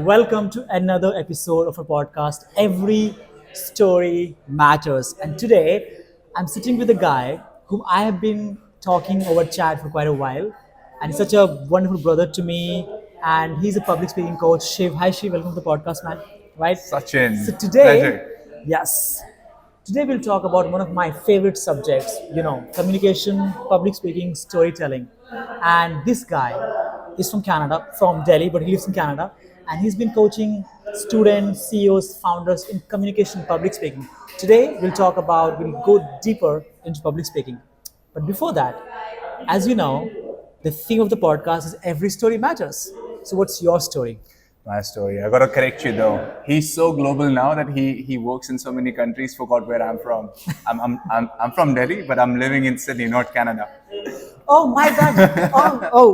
Welcome to another episode of our podcast, Every Story Matters. And today, I'm sitting with a guy whom I have been talking over chat for quite a while. And he's such a wonderful brother to me. And he's a public speaking coach. Shiv, hi Shiv, welcome to the podcast, man. Right? Sachin, So today, pleasure. yes, today we'll talk about one of my favorite subjects, communication, public speaking, storytelling. And this guy is from Canada, from Delhi, but he lives in Canada. And he's been coaching students, CEOs, founders in communication, public speaking. Today we'll go deeper into public speaking. But before that, as you know, the theme of the podcast is every story matters. So what's your story? My story. I gotta correct you though. He's so global now that he works in so many countries. Forgot where I'm from. I'm from Delhi, but I'm living in Sydney, North Canada. Oh, my bad.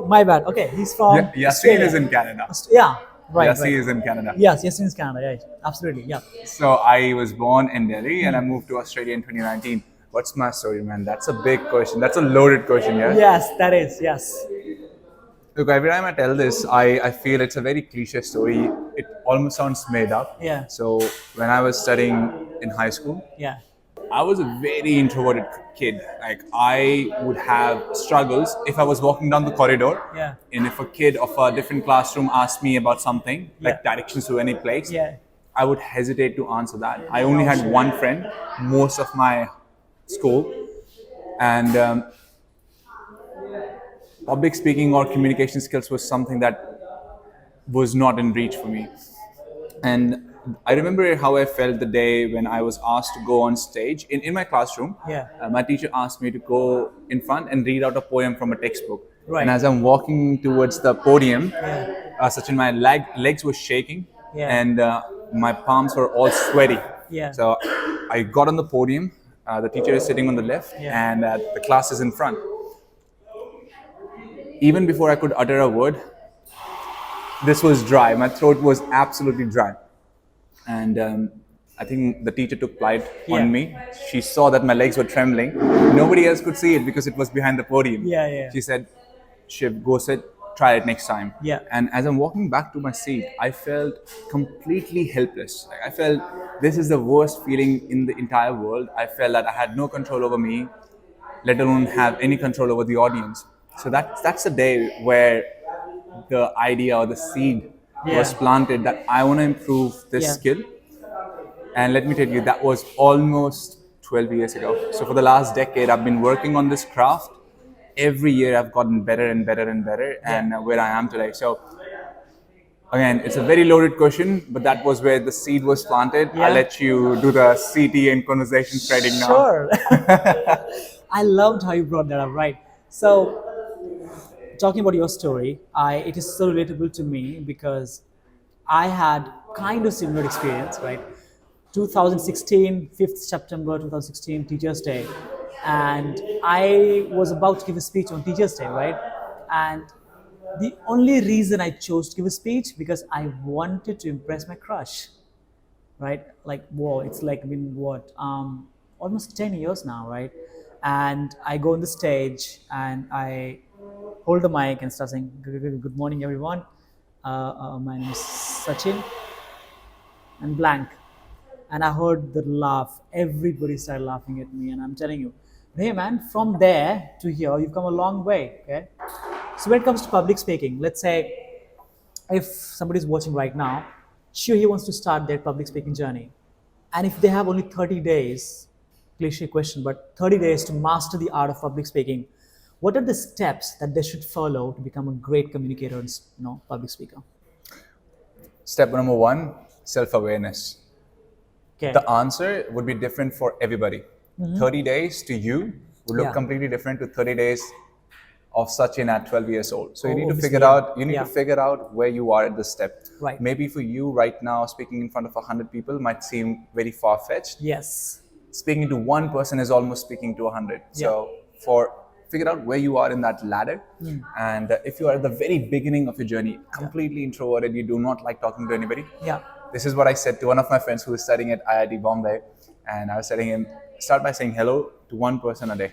My bad. Okay, he's from Yasin Australia. is in Canada. Yeah, right. Yasin is in Canada. Yes, in Canada. Yeah, absolutely. Yeah. So I was born in Delhi and I moved to Australia in 2019. What's my story, man? That's a big question. That's a loaded question, yeah? Yes, that is. Yes. Look, every time I tell this, I feel it's a very cliche story. It almost sounds made up. Yeah. So when I was studying in high school, Yeah. I was a very introverted kid. Like I would have struggles if I was walking down the corridor. Yeah. And if a kid of a different classroom asked me about something, like Yeah. directions to any place, Yeah. I would hesitate to answer that. I only had one friend most of my school, and public speaking or communication skills was something that was not in reach for me. And I remember how I felt the day when I was asked to go on stage in my classroom. Yeah. My teacher asked me to go in front and read out a poem from a textbook. Right. And as I'm walking towards the podium, Sachin, my legs were shaking Yeah. and my palms were all sweaty. Yeah. So I got on the podium. The teacher is sitting on the left and the class is in front. Even before I could utter a word, this was dry. My throat was absolutely dry. And I think the teacher took pride on me. She saw that my legs were trembling. Nobody else could see it because it was behind the podium. Yeah. She said, Shiv, go sit, try it next time. Yeah. And as I'm walking back to my seat, I felt completely helpless. Like I felt this is the worst feeling in the entire world. I felt that I had no control over me, let alone have any control over the audience. So that's the day where the idea or the seed was planted that I want to improve this skill. And let me tell you, that was almost 12 years ago. So for the last decade, I've been working on this craft. Every year I've gotten better and better and better, and where I am today. So again, it's a very loaded question, but that was where the seed was planted. I'll let you do the CT and conversation spreading now. Sure. I loved how you brought that up. Right. So, talking about your story, it is so relatable to me because I had kind of similar experience. Right. 2016, 5th September 2016, Teachers' Day. And I was about to give a speech on Teachers' Day, right? And the only reason I chose to give a speech because I wanted to impress my crush, right? Like, whoa, it's like been what, almost 10 years now, right? And I go on the stage and I hold the mic and start saying, good morning, everyone. My name is Sachin, and blank. And I heard the laugh. Everybody started laughing at me, and I'm telling you, hey man, from there to here, you've come a long way. Okay. So when it comes to public speaking, let's say if somebody's watching right now, sure he wants to start their public speaking journey, and if they have only 30 days, cliche question, but 30 days to master the art of public speaking, what are the steps that they should follow to become a great communicator and public speaker? Step number one, self-awareness. Okay. The answer would be different for everybody. 30 days to you would look completely different to 30 days of Sachin at 12 years old. So you need to figure out where you are at this step. Right. Maybe for you right now, speaking in front of 100 people might seem very far-fetched. Yes. Speaking to one person is almost speaking to 100. So figure out where you are in that ladder. And if you are at the very beginning of your journey, completely introverted, you do not like talking to anybody. Yeah. This is what I said to one of my friends who is studying at IIT Bombay. And I was telling him, start by saying hello to one person a day.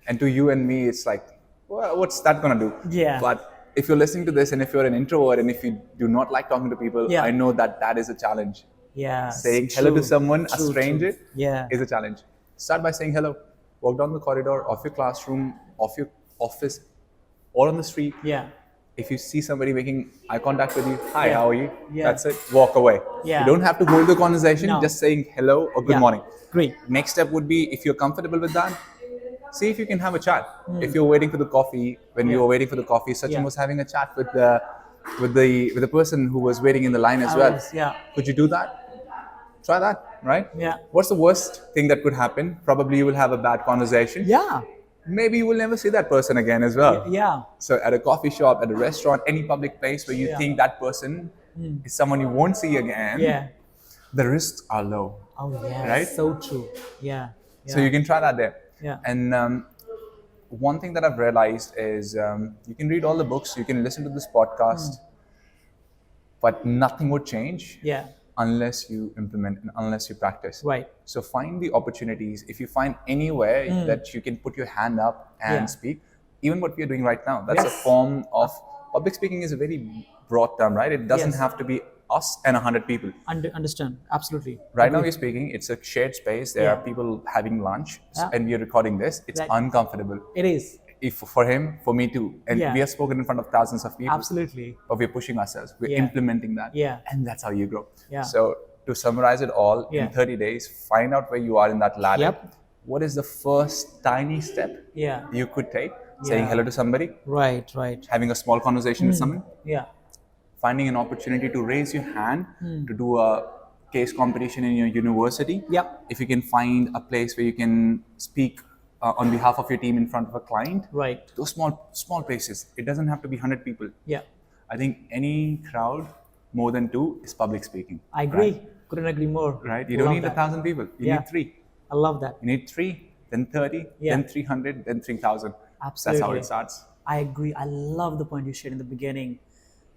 And to you and me, it's like, well, what's that going to do? Yeah. But if you're listening to this and if you're an introvert and if you do not like talking to people, Yeah. I know that that is a challenge. Yeah. Saying hello to someone, a stranger, Yeah. is a challenge. Start by saying hello. Walk down the corridor of your classroom, of your office, or on the street. Yeah. If you see somebody making eye contact with you, hi, Yeah. how are you? Yeah. That's it. Walk away. Yeah. You don't have to hold the conversation, No. just saying hello or good Yeah. morning. Great. Next step would be, if you're comfortable with that, see if you can have a chat. If you're waiting for the coffee, when we were waiting for the coffee, Sachin Yeah. was having a chat with the person who was waiting in the line as well. Yeah. Could you do that? Try that, right? Yeah. What's the worst thing that could happen? Probably you will have a bad conversation. Yeah. Maybe you will never see that person again as well. Yeah. So at a coffee shop, at a restaurant, any public place where you Yeah. think that person is someone you won't see again, Yeah. the risks are low. Oh yeah. Right? So true. Yeah. So you can try that there. Yeah. And one thing that I've realized is you can read all the books, you can listen to this podcast, but nothing would change Yeah. unless you implement and unless you practice. Right. So find the opportunities. If you find anywhere that you can put your hand up and Yeah. speak, even what we are doing right now, that's a Yes. form of public speaking is a very broad term, right? It doesn't Yes. have to be us and 100 people. Understand. Absolutely. Right now we're speaking, it's a shared space. There are Yeah. people having lunch Yeah. and we are recording this. It's Right. uncomfortable. It is. If for him, for me too. And Yeah. we have spoken in front of thousands of people. Absolutely. But we're pushing ourselves. We're Yeah. implementing that. Yeah. And that's how you grow. Yeah. So to summarize it all, Yeah. in 30 days, find out where you are in that ladder. Yep. What is the first tiny step Yeah. you could take? Saying Yeah. hello to somebody, Right. Right. having a small conversation with someone, Yeah. finding an opportunity to raise your hand to do a case competition in your university. Yep. If you can find a place where you can speak on behalf of your team in front of a client, Right. those small places. It doesn't have to be 100 people. Yeah. I think any crowd more than 2 is public speaking. I agree. Couldn't agree more. Right? You don't Love need that. 1,000 people. You Yeah. need 3. I love that. You need 3, then 30, Yeah. then 300, then 3,000. That's how Absolutely. it starts. I agree. I love the point you shared in the beginning,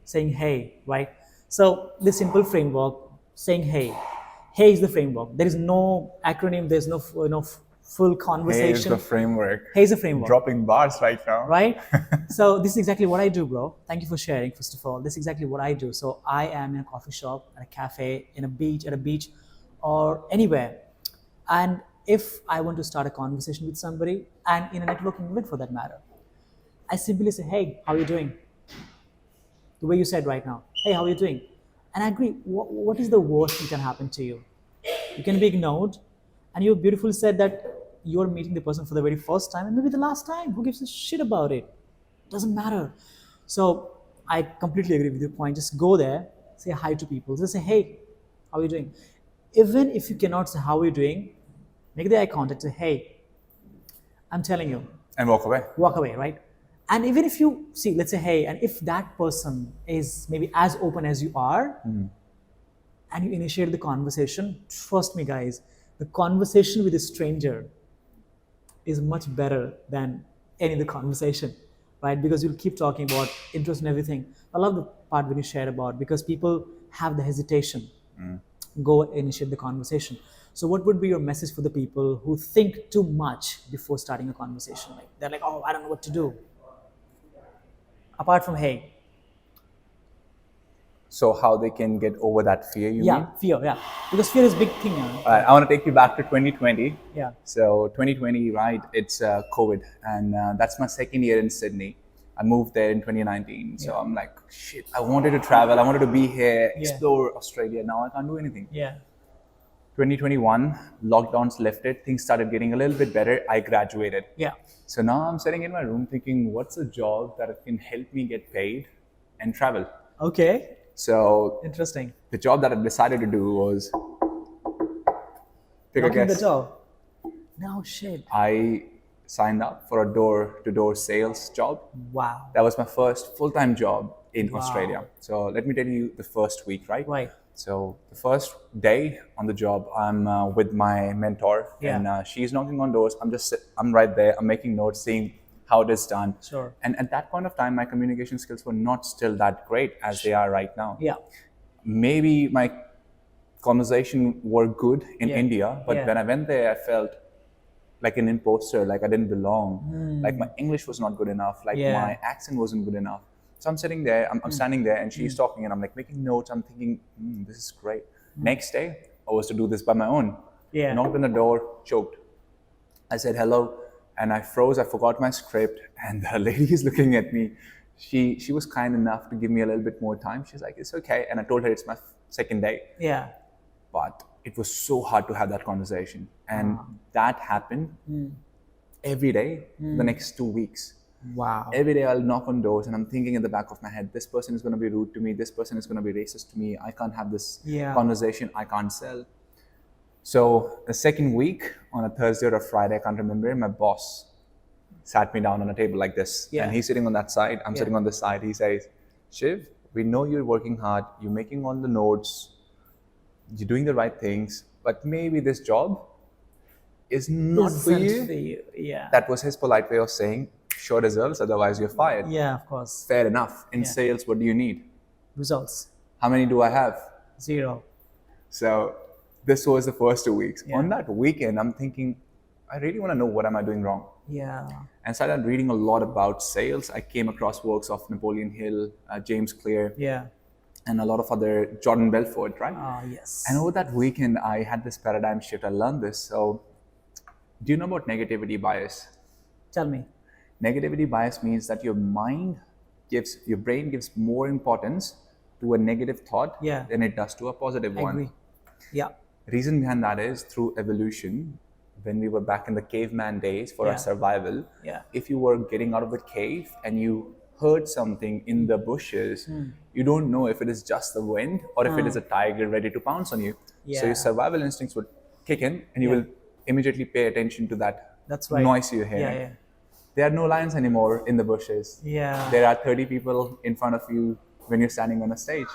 saying hey, right? So this simple framework, saying hey, hey is the framework. There is no acronym. There's no full Here's conversation. the framework. Hey is the framework, Dropping bars right now. right? So this is exactly what I do, bro. Thank you for sharing. First of all, this is exactly what I do. So I am in a coffee shop, at a cafe, in a beach, at a beach, or anywhere, and if I want to start a conversation with somebody, and in a networking event for that matter, I simply say, hey, how are you doing? The way you said right now, hey, how are you doing? And I agree, what is the worst that can happen to you? You can be ignored, and you beautifully said that you're meeting the person for the very first time and maybe the last time. Who gives a shit about it? Doesn't matter. So I completely agree with your point. Just go there, say hi to people. Just say, hey, how are you doing? Even if you cannot say how are you doing, make the eye contact, say, hey, I'm telling you, And walk away. walk away, right? And even if you see, let's say, hey, and if that person is maybe as open as you are, and you initiate the conversation, trust me, guys, the conversation with a stranger is much better than any other conversation, right? Because you'll keep talking about interest and everything. I love the part when you shared about, because people have the hesitation. Go initiate the conversation. So what would be your message for the people who think too much before starting a conversation? Like they're like, oh, I don't know what to do. Apart from hey, So how they can get over that fear, you yeah, mean? fear, yeah, because fear is a big thing. All right, I want to take you back to 2020. Yeah, So 2020, right? It's COVID, and that's my second year in Sydney. I moved there in 2019, so I'm like, shit. I wanted to travel. I wanted to be here, explore Australia. Now I can't do anything. yeah, 2021, lockdowns lifted. Things started getting a little bit better. I graduated. yeah, So now I'm sitting in my room thinking, what's a job that can help me get paid and travel? okay, So interesting. the job that I decided to do was pick a Knocking the guess. door. No shit. I signed up for a door-to-door sales job. Wow. That was my first full-time job in Australia. So let me tell you the first week, right? Right. So the first day on the job, I'm with my mentor, and she's knocking on doors. I'm right there. I'm making notes, seeing how it is done. Sure. And at that point of time, my communication skills were not still that great as they are right now. Yeah. Maybe my conversation were good in Yeah. India, but Yeah. when I went there, I felt like an imposter, like I didn't belong, like my English was not good enough, like Yeah. my accent wasn't good enough. So I'm sitting there, I'm standing there, and she's talking, and I'm like making notes. I'm thinking, this is great. Next day, I was to do this by my own. Yeah. Knocked on the door, choked. I said hello, and I froze. I forgot my script, and the lady is looking at me. She was kind enough to give me a little bit more time. She's like, it's okay, and I told her it's my second day. Yeah. But it was so hard to have that conversation, and that happened every day for the next 2 weeks. Wow. Every day I'll knock on doors and I'm thinking in the back of my head, this person is going to be rude to me, this person is going to be racist to me, I can't have this conversation, I can't sell. So the second week, on a Thursday or a Friday, I can't remember, my boss sat me down on a table like this. And he's sitting on that side, I'm sitting on this side. He says, Shiv, we know you're working hard, you're making all the notes, you're doing the right things, but maybe this job is not for you. Yeah. That was his polite way of saying, show results, otherwise you're fired. Yeah, of course. Fair enough. In sales, what do you need? Results. How many do I have? 0. So this was the first 2 weeks. On that weekend, I'm thinking, I really want to know what am I doing wrong. Yeah. And started reading a lot about sales. I came across works of Napoleon Hill, James Clear, and a lot of other Jordan Belfort, right? Yes. And over that weekend, I had this paradigm shift. I learned this. So do you know about negativity bias? Tell me. Negativity bias means that your brain gives more importance to a negative thought than it does to a positive one. Agree. Yeah. Reason behind that is through evolution. When we were back in the caveman days for our survival, if you were getting out of the cave and you heard something in the bushes, you don't know if it is just the wind or if it is a tiger ready to pounce on you. So your survival instincts would kick in and you will immediately pay attention to that noise you're hearing. There are no lions anymore in the bushes. There are 30 people in front of you when you're standing on a stage.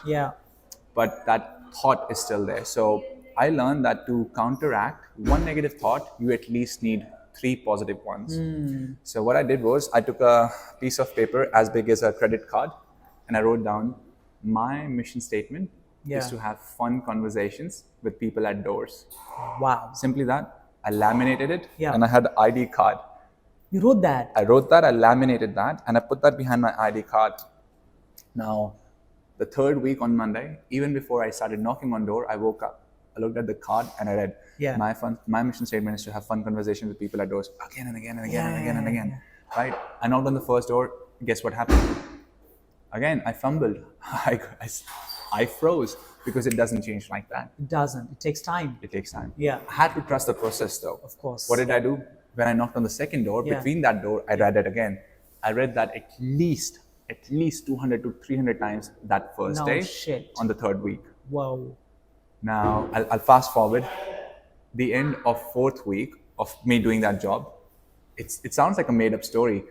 But that thought is still there. So I learned that to counteract one negative thought, you at least need 3 positive ones. So what I did was I took a piece of paper as big as a credit card and I wrote down my mission statement is to have fun conversations with people at doors. Wow. Simply that. I laminated it and I had an ID card. You wrote that? I wrote that, I laminated that, and I put that behind my ID card. Now, the third week on Monday, even before I started knocking on door, I woke up, I looked at the card, and I read, my mission statement is to have fun conversations with people at doors again and again and again and again and again. Right? I knocked on the first door, guess what happened? Again, I fumbled. I froze because it doesn't change like that. It doesn't. It takes time. It takes time. Yeah. I had to trust the process though. Of course. What did I do? When I knocked on the second door, between that door, I read it again. I read that at least 200 to 300 times that first day on the third week. Whoa. Now, I'll fast forward. The end of 4th week of me doing that job, it sounds like a made up story.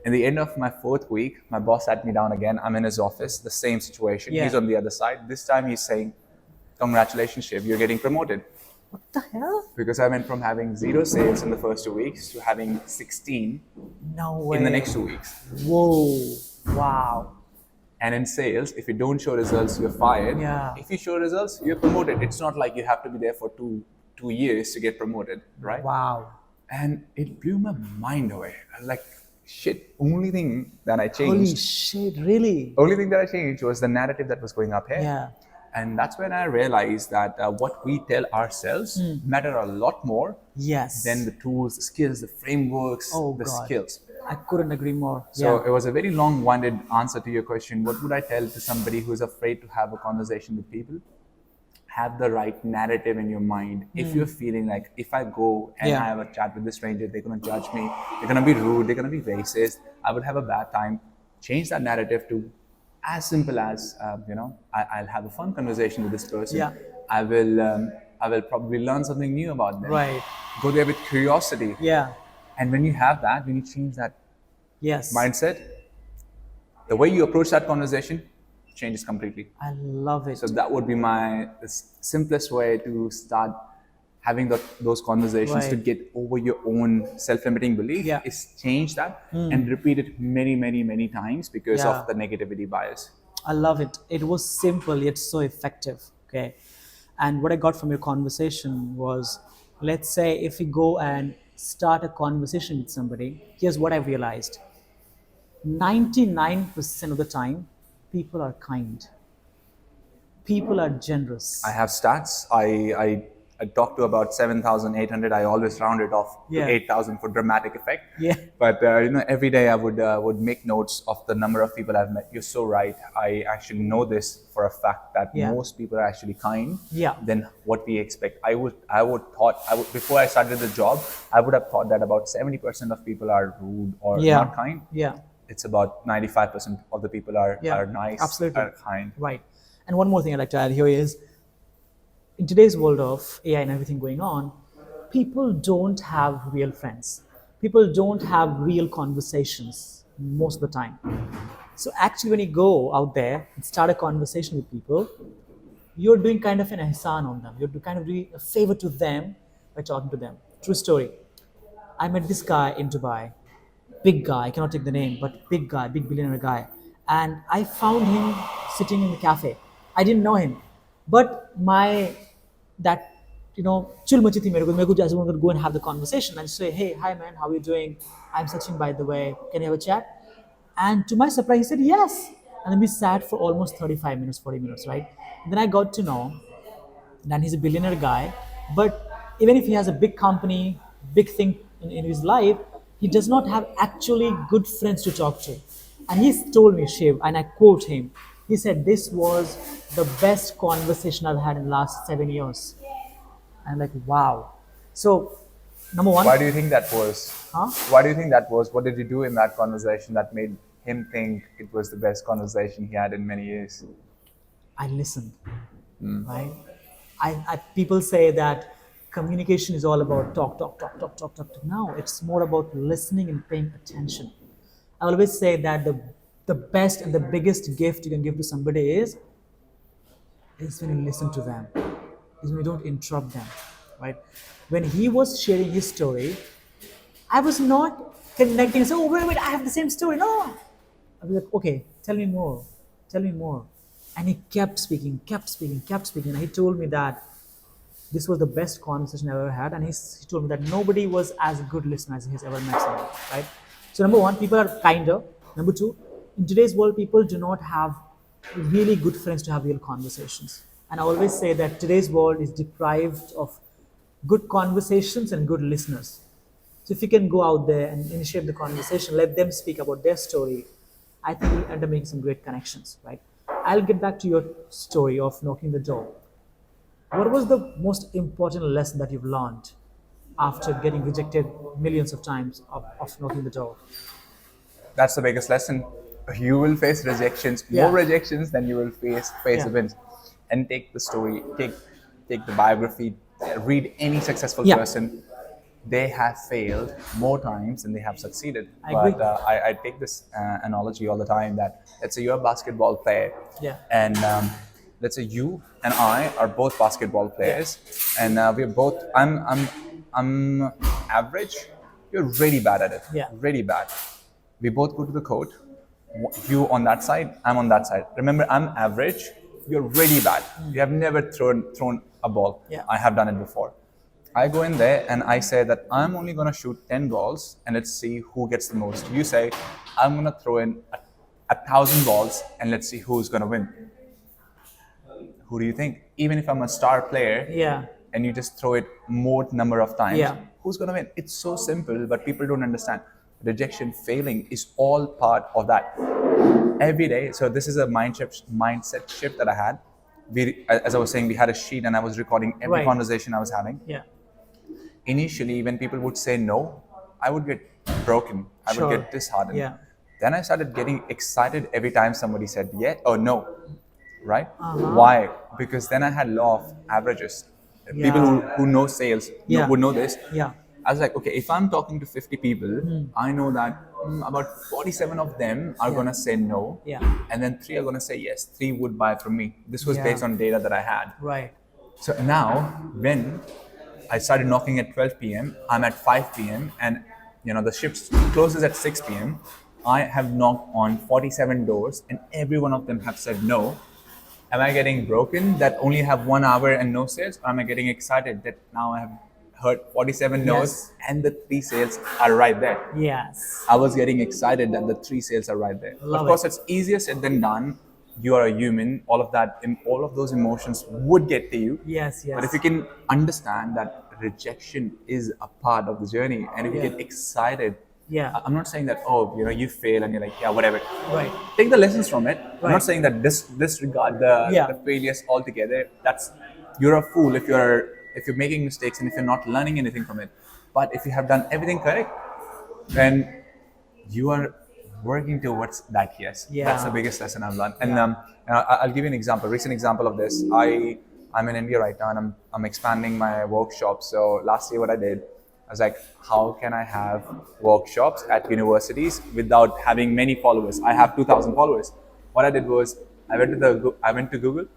In the end of my 4th week, my boss sat me down again. I'm in his office, the same situation. He's on the other side. This time he's saying, congratulations, Shiv, you're getting promoted. What the hell? Because I went from having 0 sales in the first 2 weeks to having 16 in the next 2 weeks. Whoa. Wow. And in sales, if you don't show results, you're fired. If you show results, you're promoted. It's not like you have to be there for two years to get promoted, right? Wow. And it blew my mind away. I was like, shit, only thing that I changed. Holy shit, really? Only thing that I changed was the narrative that was going up here. Yeah. And that's when I realized that what we tell ourselves matter a lot more than the tools, the skills, the frameworks, skills. I couldn't agree more. So it was a very long-winded answer to your question. What would I tell to somebody who's afraid to have a conversation with people? Have the right narrative in your mind. If you're feeling like, if I go and I have a chat with this stranger, they're going to judge me, they're going to be rude, they're going to be racist, I would have a bad time. Change that narrative to as simple as, I'll have a fun conversation with this person. I will probably learn something new about them. Right. Go there with curiosity. And when you have that, when you change that mindset, the way you approach that conversation changes completely. I love it. So that would be my simplest way to start having those conversations to get over your own self-limiting belief is change that and repeat it many, many, many times because of the negativity bias. I love it. It was simple yet so effective. Okay. And what I got from your conversation was, let's say if we go and start a conversation with somebody, here's what I realized. 99% of the time, people are kind. People are I generous. have stats. I talk to about 7,800. I always round it off to Yeah. 8,000 for dramatic effect. Yeah. But every day I would make notes of the number of people I've met. You're so right. I actually know this for a fact that Yeah. most people are actually kind Yeah. than what we expect. I would before I started the job, I would have thought that about 70% of people are rude or Yeah. not kind. Yeah. It's about 95% of the people Yeah. are nice, Absolutely. are kind. Right. And one more thing I'd like to add here is in today's world of AI and everything going on, people don't have real friends. People don't have real conversations most of the time. So actually, when you go out there and start a conversation with people, you're doing kind of an ihsan on them. You're kind of doing a favor to them by talking to them. True story. I met this guy in Dubai, big guy, I cannot take the name, but big guy, big billionaire guy. And I found him sitting in the cafe. I didn't know him. But that, chul machi thi mere ko just wanted to go and have the conversation and say, hey, hi man, how are you doing? I'm Sachin, by the way. Can you have a chat? And to my surprise, he said yes. And then we sat for almost 35 minutes, 40 minutes, right? Then I got to know that he's a billionaire guy. But even if he has a big company, big thing in his life, he does not have actually good friends to talk to. And he's told me, Shiv, and I quote him, he said, this was the best conversation I've had in the last 7 years. I'm like, wow. So, number one, Why do you think that was? huh? Why do you think that was? What did you do in that conversation that made him think it was the best conversation he had in many years? I listened, right? People say that communication is all about talk, talk, talk, talk, talk, talk. No, it's more about listening and paying attention. I always say that the best and the biggest gift you can give to somebody is when you listen to them, is when you don't interrupt them, right? When he was sharing his story, I was not connecting. So, oh, wait, I have the same story. No, I was like, okay, tell me more. And he kept speaking, kept speaking, kept speaking. And he told me that this was the best conversation I've ever had. And he told me that nobody was as good listener as he's ever met someone, right? So, number one, people are kinder. Number two, in today's world, people do not have really good friends to have real conversations. And I always say that today's world is deprived of good conversations and good listeners. So if you can go out there and initiate the conversation, let them speak about their story, I think you'll end up making some great connections, right? I'll get back to your story of knocking the door. What was the most important lesson that you've learned after getting rejected millions of times of knocking the door? That's the biggest lesson. You will face rejections, Yeah. more rejections than you will face Yeah. wins. And take the story, take the biography, read any successful Yeah. person. They have failed more times than they have succeeded. I agree. But I take this analogy all the time that let's say you're a basketball player, Yeah. and let's say you and I are both basketball players, and we're both. I'm average. You're really bad at it. Yeah. Really bad. We both go to the court. You on that side, I'm on that side. Remember, I'm average. You're really bad. You have never thrown a ball. Yeah. I have done it before. I go in there and I say that I'm only going to shoot 10 balls and let's see who gets the most. You say, I'm going to throw in 1,000 balls and let's see who's going to win. Who do you think? Even if I'm a star player Yeah. and you just throw it more number of times, Yeah. who's going to win? It's so simple, but people don't understand. Rejection, failing is all part of that. Every day, so this is a mindset shift that I had. As I was saying, we had a sheet and I was recording every Right. conversation I was having. Yeah. Initially, when people would say no, I would get broken. I Sure. would get disheartened. Yeah. Then I started getting excited every time somebody said yeah or no, right? Uh-huh. Why? Because then I had law of averages. People who know sales Yeah. would know this. Yeah. I was like, okay, if I'm talking to 50 people, I know that about 47 of them are going to say no. Yeah. And then 3 are going to say yes. 3 would buy from me. This was Yeah. based on data that I had. Right. So now, when I started knocking at 12 p.m., I'm at 5 p.m., and the shift closes at 6 p.m. I have knocked on 47 doors, and every one of them have said no. Am I getting broken that only have 1 hour and no sales, or am I getting excited that now I have heard 47 no's, Yes. and the 3 sales are right there. Yes. I was getting excited that the 3 sales are right there. Love Of course, it. it's easier said than done. You are a human. All of that, all of those emotions would get to you. Yes, yes. But if you can understand that rejection is a part of the journey, and if you Yeah. get excited, Yeah. I'm not saying that you fail and you're like whatever. Right. Take the lessons from it. I'm Right. not saying that disregard Yeah. the failures altogether. That's you're a fool if you're making mistakes and if you're not learning anything from it. But if you have done everything correct, then you are working towards that. Yes, Yeah. that's the biggest lesson I've learned. And I'll give you an example, recent example of this. I'm in India right now, and I'm expanding my workshop. So last year, what I did, I was like, how can I have workshops at universities without having many followers? I have 2,000 followers. What I did was I went to Google.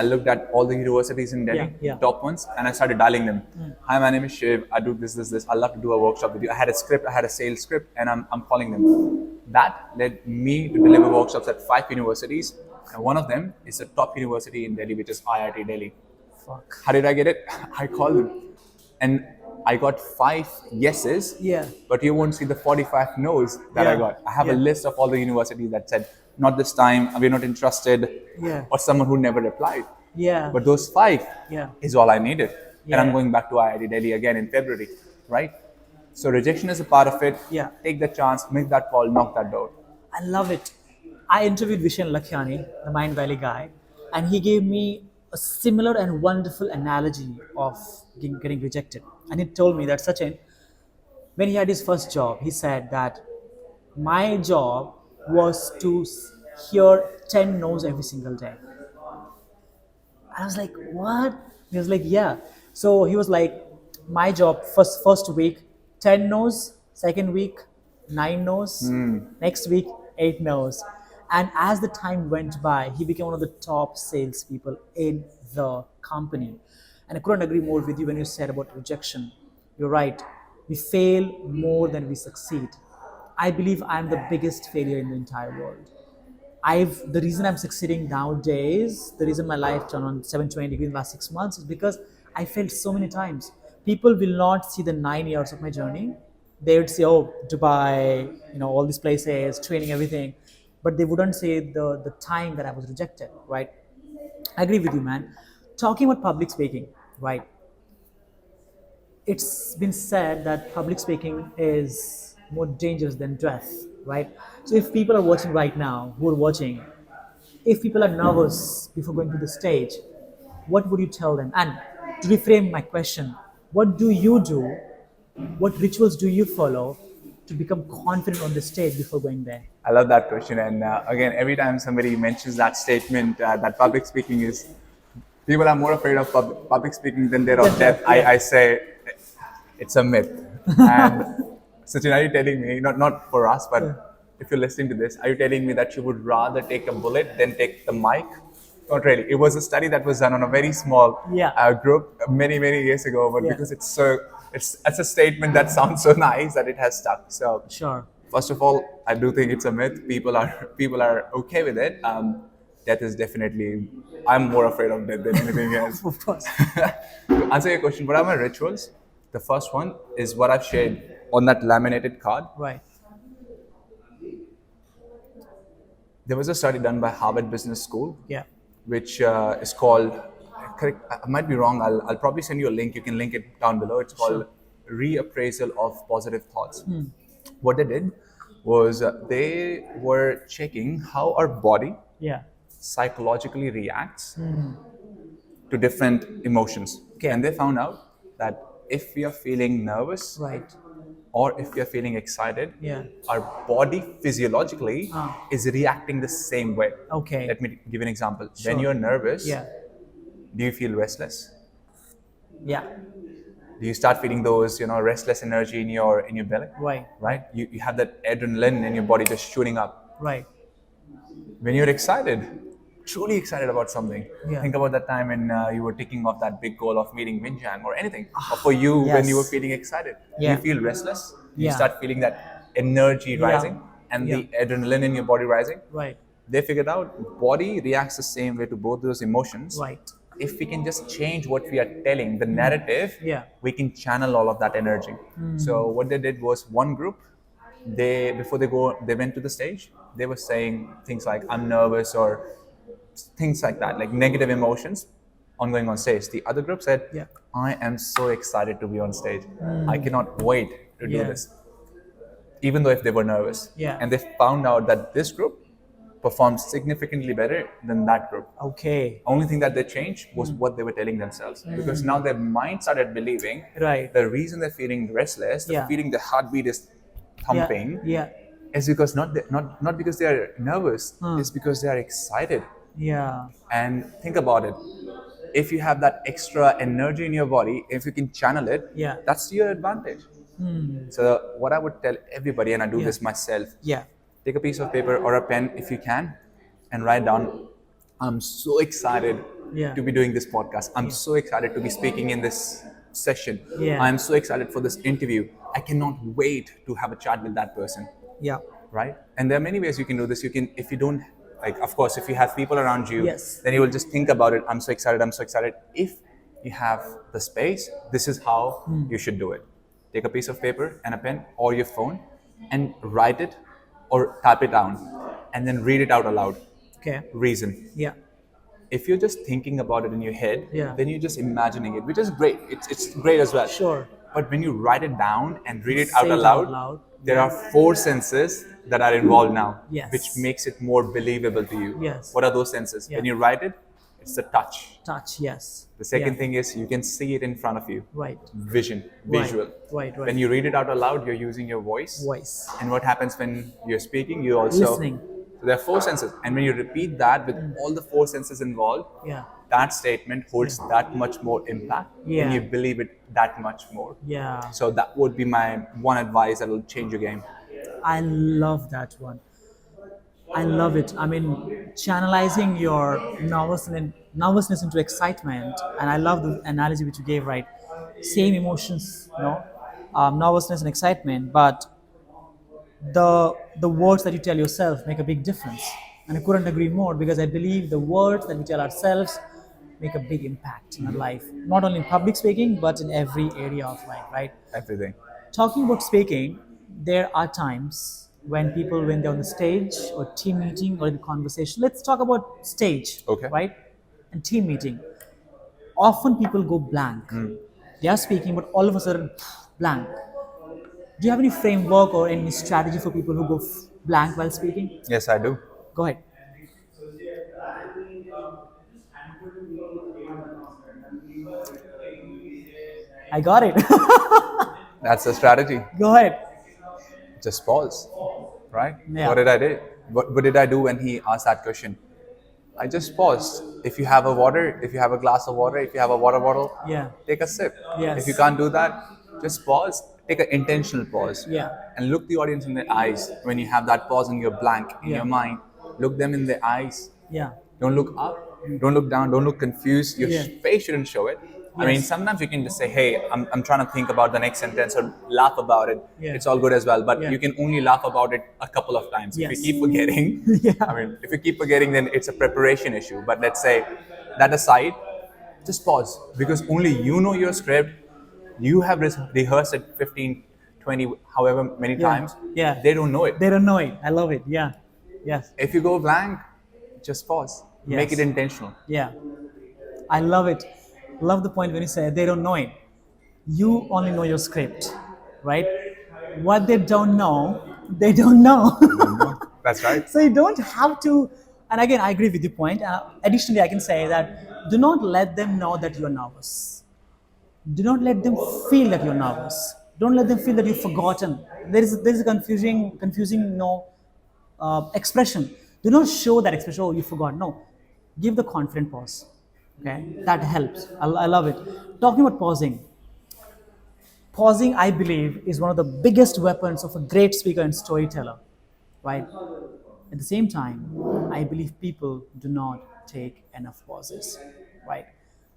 I looked at all the universities in Delhi, Yeah. top ones, and I started dialing them. Hi, my name is Shiv. I do this. I'd love to do a workshop with you. I had a script, I had a sales script, and I'm calling them. That led me to deliver workshops at 5 universities. And one of them is a top university in Delhi, which is IIT Delhi. Fuck. How did I get it? I called them. And I got 5 yeses, Yeah. but you won't see the 45 no's that I Yeah. got. I have Yeah. a list of all the universities that said, not this time, we're not interested, Yeah. or someone who never replied. Yeah. But those 5 Yeah. is all I needed. And Yeah. I'm going back to IIT Delhi again in February, right? So rejection is a part of it. Yeah. Take the chance, make that call, knock that door. I love it. I interviewed Vishen Lakhiani, the Mind Valley guy, and he gave me a similar and wonderful analogy of getting rejected. And he told me that Sachin, when he had his first job, he said that my job was to hear 10 no's every single day. I was like, what? He was like, yeah. So he was like, my job first week, 10 no's, second week, 9 no's, next week, 8 no's. And as the time went by, he became one of the top salespeople in the company. And I couldn't agree more with you when you said about rejection. You're right. We fail more than we succeed. I believe I'm the biggest failure in the entire world. The reason I'm succeeding nowadays, the reason my life turned on 720 degrees in the last 6 months is because I failed so many times. People will not see the 9 years of my journey. They would say, oh, Dubai, all these places, training, everything. But they wouldn't say the time that I was rejected, right? I agree with you, man. Talking about public speaking, right? It's been said that public speaking is more dangerous than death, right? So if people are watching right now, who are watching, if people are nervous before going to the stage, what would you tell them? And to reframe my question, what do you do? What rituals do you follow to become confident on the stage before going there? I love that question. And again, every time somebody mentions that statement, that public speaking is, people are more afraid of public speaking than they're of death. Yeah. I say it's a myth. And Sachin, are you telling me, not for us, but if you're listening to this, are you telling me that you would rather take a bullet than take the mic? Not really. It was a study that was done on a very small group many years ago, but because it's a statement that sounds so nice that it has stuck. So Sure. first of all, I do think it's a myth. People are okay with it. Death is definitely. I'm more afraid of death than anything else. Of course. To answer your question, what are my rituals? The first one is what I've shared on that laminated card. Right. There was a study done by Harvard Business School, Yeah. which is called, correct, I might be wrong, I'll probably send you a link, you can link it down below. It's called Reappraisal of Positive Thoughts. What they did was they were checking how our body Yeah. psychologically reacts to different emotions. Okay. And they found out that if we are feeling nervous, Right. or if we are feeling excited, Yeah. our body physiologically is reacting the same way. Okay. Let me give you an example. Sure. When you're nervous, Yeah. do you feel restless? Yeah. Do you start feeling those, restless energy in your belly? Right. Right? You have that adrenaline in your body just shooting up. Right. When you're excited, truly excited about something, Yeah. think about that time when you were ticking off that big goal of meeting Minjang or anything. Or for you, when you were Yes. feeling excited, Yeah. you feel restless. You Yeah. start feeling that energy rising and the adrenaline in your body rising. Right. They figured out body reacts the same way to both those emotions. Right. if we can just change what we are telling, the narrative, Yeah. we can channel all of that energy. So what they did was, one group, they before they went to the stage, they were saying things like, I'm nervous, or things like that, like negative emotions on going on stage. The other group said, Yeah. I am so excited to be on stage. I cannot wait to do Yeah. this, even though if they were nervous. Yeah. And they found out that this group performed significantly better than that group. Okay. Only thing that they changed was what they were telling themselves, because now their mind started believing Right. the reason they're feeling restless, the Yeah. feeling the heartbeat is thumping, Yeah. is because not because they are nervous, it's because they are excited. Yeah. And think about it. If you have that extra energy in your body, if you can channel it, Yeah. that's to your advantage. So what I would tell everybody, and I do Yeah. this myself, Yeah. take a piece of paper or a pen if you can, and write down, I'm so excited Yeah. to be doing this podcast. I'm so excited to be speaking in this session. Yeah. I'm so excited for this interview. I cannot wait to have a chat with that person. Yeah. Right? And there are many ways you can do this. You can, if you don't, like, of course, if you have people around you, Yes. then you will just think about it. I'm so excited. I'm so excited. If you have the space, this is how you should do it. Take a piece of paper and a pen or your phone and write it or type it down, and then read it out aloud. Okay. Reason. Yeah. If you're just thinking about it in your head, Yeah. then you're just imagining it, which is great. It's great as well. Sure. But when you write it down and read it Say out it out aloud, loud. there are 4 senses that are involved now, Yes. which makes it more believable to you. Yes. What are those senses? Yeah. When you write it, it's the touch. Touch. Yes. The second Yeah. thing is you can see it in front of you. Right. Vision, Right. visual. Right. Right. When you read it out aloud, you're using your voice. Voice. And what happens when you're speaking? You also Listening. So there are 4 senses, and when you repeat that with all the 4 senses involved, Yeah. that statement holds that much more impact, Yeah. and you believe it that much more. Yeah. So that would be my one advice that will change your game. I love that one. I love it. I mean, channelizing your nervousness into excitement, and I love the analogy which you gave. Right, same emotions, nervousness and excitement, but the words that you tell yourself make a big difference. And I couldn't agree more, because I believe the words that we tell ourselves make a big impact in our life, not only in public speaking but in every area of life. Right. Everything. Talking about speaking, there are times when people, when they're on the stage or team meeting or in conversation, let's talk about stage, Okay. right? And team meeting. Often people go blank. They are speaking, but all of a sudden, blank. Do you have any framework or any strategy for people who go blank while speaking? Yes, I do. Go ahead. I got it. That's the strategy. Go ahead. Just pause. Right? Yeah. What did I do? What did I do when he asked that question? I just paused. If you have a water, if you have a glass of water, if you have a water bottle, Yeah. take a sip. Yes. If you can't do that, just pause. Take an intentional pause. Yeah. And look the audience in the eyes when you have that pause and you're blank in Yeah. your mind. Look them in the eyes. Yeah. Don't look up. Don't look down. Don't look confused. Your Yeah. face shouldn't show it. I mean, Yes. sometimes you can just say, hey, I'm trying to think about the next sentence or laugh about it. Yeah. It's all good as well. But Yeah. you can only laugh about it a couple of times. Yes. If you keep forgetting, Yeah. I mean, if you keep forgetting, then it's a preparation issue. But let's say that aside, just pause, because only you know your script. You have rehearsed it 15, 20, however many Yeah. times. Yeah. They don't know it. They don't know it. I love it. Yeah. Yes. If you go blank, just pause. Make Yes. it intentional. Yeah. I love it. Love the point when you say they don't know it. You only know your script, right? What they don't know, they don't know. That's right. So you don't have to. And again, I agree with your point. Additionally, I can say that do not let them know that you're nervous. Do not let them feel that you're nervous. Don't let them feel that you've forgotten. There is a confusing expression. Do not show that expression. Oh, you forgot. No, give the confident pause. Okay, that helps. I love it. Talking about pausing. Pausing, I believe, is one of the biggest weapons of a great speaker and storyteller. Right. At the same time, I believe people do not take enough pauses. Right.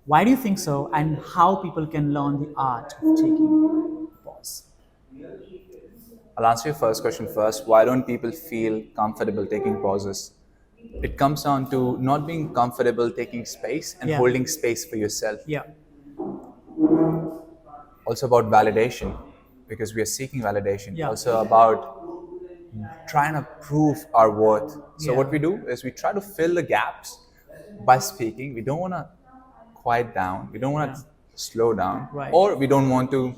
Why do you think so, and how people can learn the art of taking a pause? I'll answer your first question first. Why don't people feel comfortable taking pauses? It comes down to not being comfortable taking space and Yeah. holding space for yourself. Yeah. Also about validation, because we are seeking validation. Yeah. Also about trying to prove our worth. So Yeah. what we do is we try to fill the gaps by speaking. We don't want to quiet down. We don't want to slow down, Right. or we don't want to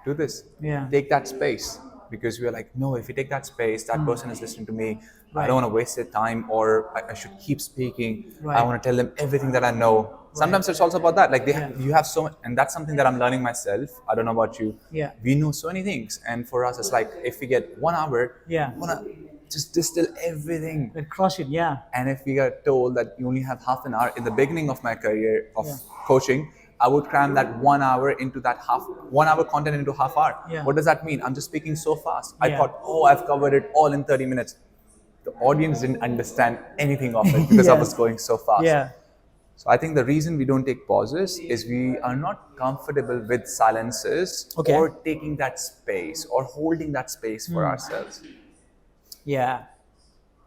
do this. Yeah. Take that space, because we are like, no, if we take that space, that person is listening to me. I Right. don't want to waste their time, or I should keep speaking. Right. I want to tell them everything that I know. Sometimes it's also about that. Like you have so much, and that's something that I'm learning myself. I don't know about you. Yeah. We know so many things, and for us, it's like if we get 1 hour, Yeah. we wanna just distill everything. Then crush it. Yeah. And if we get told that you only have half an hour, in the beginning of my career of Yeah. coaching, I would cram that 1 hour into that 1 hour content into half hour. Yeah. What does that mean? I'm just speaking so fast. I Yeah. thought, oh, I've covered it all in 30 minutes. The audience didn't understand anything of it because I Yeah. was going so fast. Yeah. So I think the reason we don't take pauses is we are not comfortable with silences Okay. or taking that space or holding that space for ourselves. Yeah.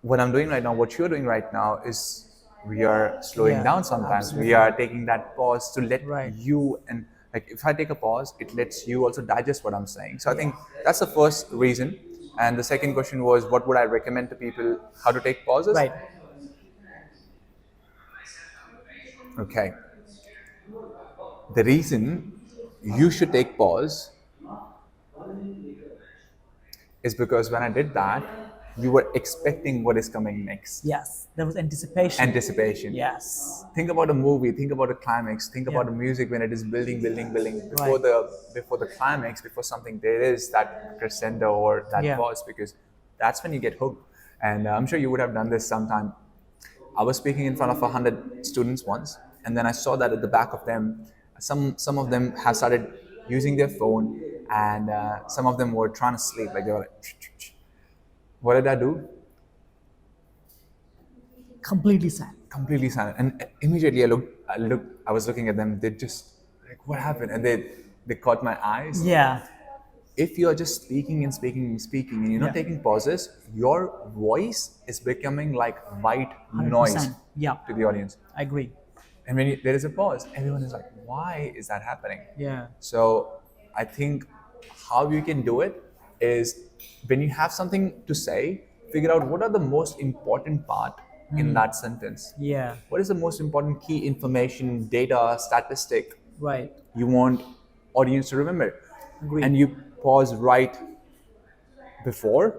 What I'm doing right now, what you're doing right now, is we are slowing Yeah, down sometimes. absolutely. We are taking that pause to let Right. you, and like if I take a pause, it lets you also digest what I'm saying. So I think that's the first reason. And the second question was, what would I recommend to people how to take pauses? Right. Okay. The reason you should take pause is because when I did that, you were expecting what is coming next. Yes. There was anticipation. Anticipation. Yes. Think about a movie, think about a climax, think about Yeah. the music when it is building. Right. Before the climax, before something, there is that crescendo or that Yeah. pause, because that's when you get hooked. And I'm sure you would have done this sometime. I was speaking in front of 100 students once, and then I saw that at the back of them, some of them have started using their phone, and some of them were trying to sleep. Like they were like, what did I do? Completely sad. Completely silent. And immediately I was looking at them. They just like, what happened? And they caught my eyes. Yeah. If you are just speaking and speaking and speaking, and you're not Yeah. taking pauses, your voice is becoming like white noise 100%. Yeah. to the audience. I agree. And when there is a pause, everyone is like, why is that happening? Yeah. So I think how you can do it is, when you have something to say, figure out what are the most important part in that sentence. Yeah. What is the most important key information, data, statistic Right. you want audience to remember? Agreed. And you pause right before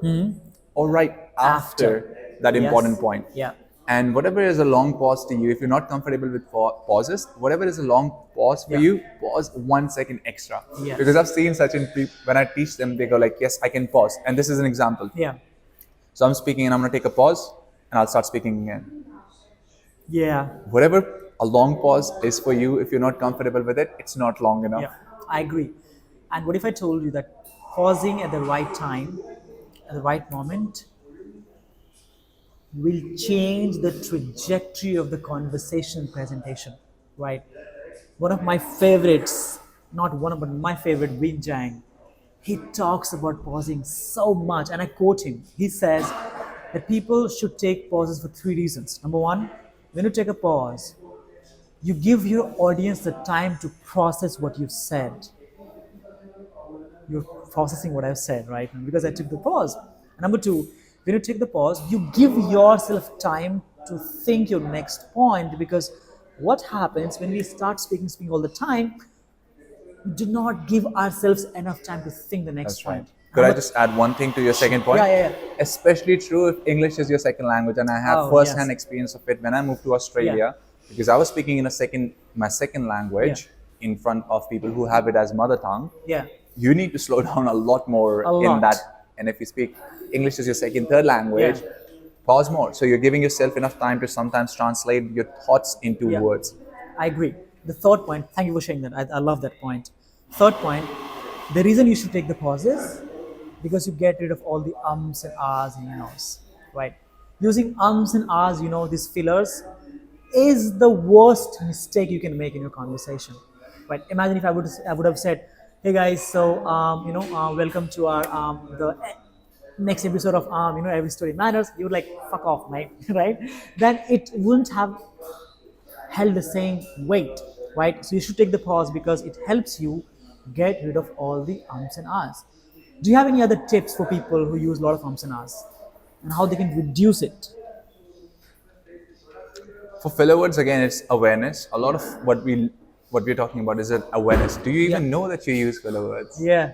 or right after that important Yes. point. Yeah. And whatever is a long pause to you, if you're not comfortable with pauses, whatever is a long pause for Yeah. you, pause 1 second extra. Yes. Because I've seen Sachin, when I teach them, they go like, yes, I can pause. And this is an example. Yeah. So I'm speaking and I'm going to take a pause and I'll start speaking again. Yeah. Whatever a long pause is for you, if you're not comfortable with it, it's not long enough. Yeah. I agree. And what if I told you that pausing at the right time, at the right moment, will change the trajectory of the conversation presentation, right? One of my favorites, not one of, but my favorite, Win Jang, he talks about pausing so much, and I quote him. He says that people should take pauses for 3 reasons. Number one, when you take a pause, you give your audience the time to process what you've said. You're processing what I've said, right? Because I took the pause. And number two, when you take the pause, you give yourself time to think your next point, because what happens when we start speaking all the time, we do not give ourselves enough time to think the next That's right. point. Could I Number- just add one thing to your second point? Yeah. Especially true if English is your second language, and I have Oh, first-hand yes. experience of it when I moved to Australia, because I was speaking in my second language in front of people who have it as mother tongue. Yeah. You need to slow down a lot more A in lot. that. And if you speak English as your second, third language, Yeah. pause more. So you're giving yourself enough time to sometimes translate your thoughts into Yeah. words. I agree. The third point, thank you for sharing that. I love that point. Third point, the reason you should take the pauses, because you get rid of all the ums and ahs and yous, right? Using ums and ahs, these fillers, is the worst mistake you can make in your conversation, right? Imagine if I would have said, "Hey guys, so welcome to our next episode of every story matters, you're like, fuck off, mate, right? Then it wouldn't have held the same weight, right? So you should take the pause because it helps you get rid of all the ums and ahs. Do you have any other tips for people who use a lot of ums and ahs and how they can reduce it? For filler words, again, it's awareness. A lot of what we're talking about is an awareness. Do you even know that you use filler words? Yeah,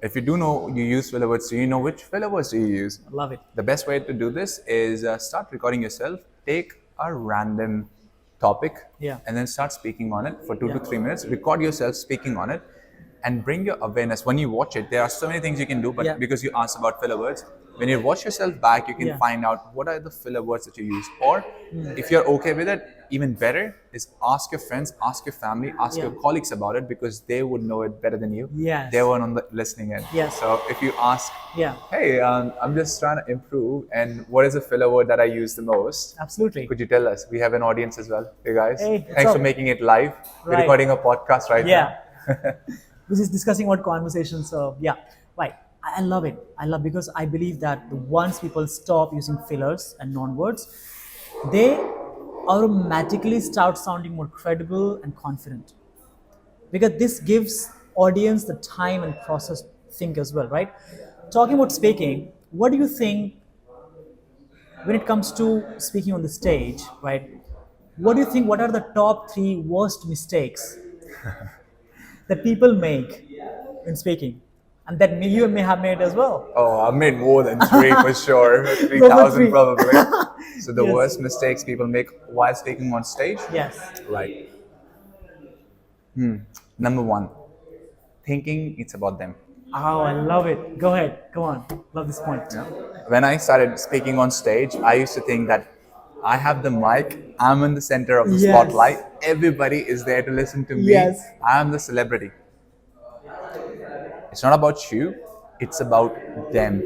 If you do know you use filler words, do you know which filler words do you use? I love it. The best way to do this is start recording yourself. Take a random topic Yeah. and then start speaking on it for 2 to 3 minutes. Record yourself speaking on it and bring your awareness. When you watch it, there are so many things you can do, but Yeah. because you asked about filler words, when you watch yourself back, you can Yeah. find out what are the filler words that you use. Or if you're okay with it, even better is ask your friends, ask your family, ask Yeah. your colleagues about it because they would know it better than you. Yes. They were on the listening end. Yes. So if you ask, Yeah, hey, I'm just trying to improve, and what is the filler word that I use the most? absolutely. Could you tell us? We have an audience as well. Hey guys, Hey, what's thanks up? for making it live. We're Right. recording a podcast right Yeah. now. Which is discussing what conversations. So yeah, right. I love it. I love because I believe that once people stop using fillers and non-words, they automatically start sounding more credible and confident. Because this gives audience the time and process think as well, right? Talking about speaking, what do you think when it comes to speaking on the stage, right? What do you think? What are the top 3 worst mistakes that people make in speaking, and that you may have made as well? Oh, I've made more than 3 for sure. Go for 3,000 3. probably. So the Yes. worst mistakes people make while speaking on stage? Yes. Right. Number 1, thinking it's about them. Oh, I love it. Go ahead. Go on. Love this point. When I started speaking on stage, I used to think that I have the mic, I'm in the center of the Yes. spotlight, everybody is there to listen to me, Yes. I'm the celebrity. It's not about you, it's about them.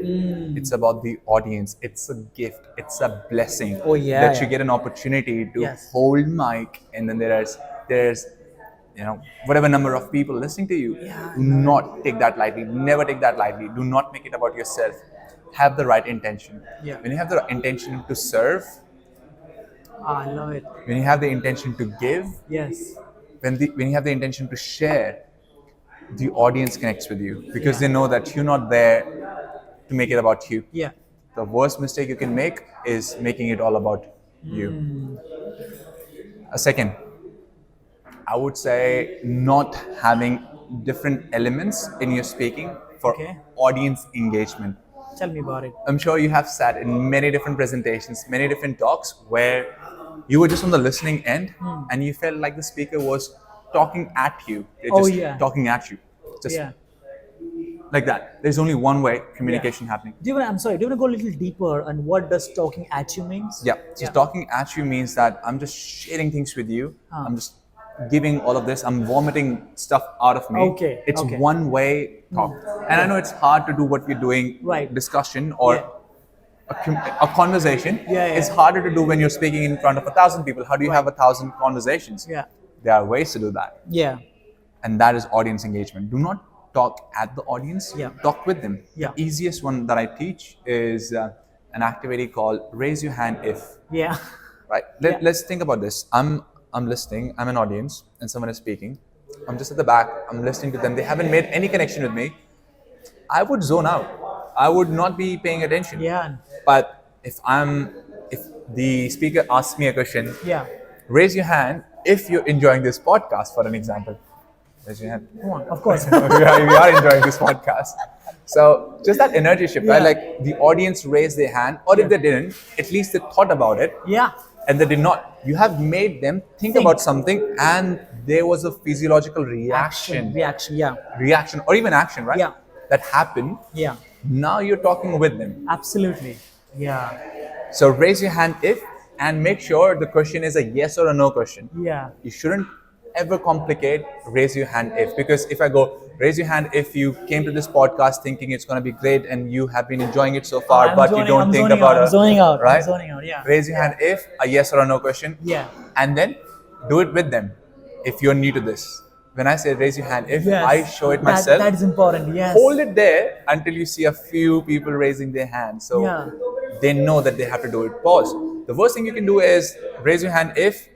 It's about the audience. It's a gift, it's a blessing Oh, yeah, that yeah. you get an opportunity to Yes. hold mic, and then there's whatever number of people listening to you. Do not take that lightly. Never take that lightly. Do not make it about yourself. Have the right intention. Yeah. When you have the intention to serve, I love it. when you have the intention to give, Yes. when you have the intention to share, the audience connects with you because they know that you're not there to make it about you. Yeah. The worst mistake you can make is making it all about you. A second, I would say not having different elements in your speaking for Okay. audience engagement. Tell me about it. I'm sure you have sat in many different presentations, many different talks where you were just on the listening end and you felt like the speaker was talking at you. They're Oh, just yeah. talking at you. Just Yeah. like that. There's only one way communication happening. I'm sorry. Do you want to go a little deeper on what does talking at you means? Yeah. So talking at you means that I'm just sharing things with you. I'm just giving all of this. I'm vomiting stuff out of me. Okay, It's okay. one way talk. And I know it's hard to do what we're doing, Right. discussion or a conversation. Yeah, yeah. It's harder to do when you're speaking in front of 1,000 people. How do you have 1,000 conversations? Yeah. There are ways to do that. Yeah. And that is audience engagement. Do not talk at the audience, Yeah. talk with them. Yeah. The easiest one that I teach is an activity called raise your hand if. Yeah. Right. Yeah. Let's think about this. I'm listening, I'm an audience, and someone is speaking. I'm just at the back, I'm listening to them. They haven't made any connection with me. I would zone out. I would not be paying attention. Yeah. But if the speaker asks me a question, Yeah. raise your hand if you're enjoying this podcast, for an example. Raise your hand. Come on. Of course. we are enjoying this podcast. So just that energy shift, right? Yeah. Like the audience raised their hand, or if they didn't, at least they thought about it, Yeah. and they did not. You have made them think about something, and there was a physiological reaction, Reaction. or even action, right? Yeah. That happened. Yeah. Now you're talking with them. Absolutely. Yeah. So raise your hand if, and make sure the question is a yes or a no question. Yeah. You shouldn't ever complicate raise your hand if, because if I go raise your hand if you came to this podcast thinking it's going to be great and you have been enjoying it so far, I'm but zoning- you don't I'm think zoning about out, it, I'm zoning out. right? I'm zoning out. Yeah. Raise your hand if a yes or a no question. Yeah. And then do it with them if you're new to this. when I say raise your hand, if Yes. I show it That, myself, that is important. Yes. hold it there until you see a few people raising their hand. So Yeah. they know that they have to do it. Pause. The worst thing you can do is raise your hand if,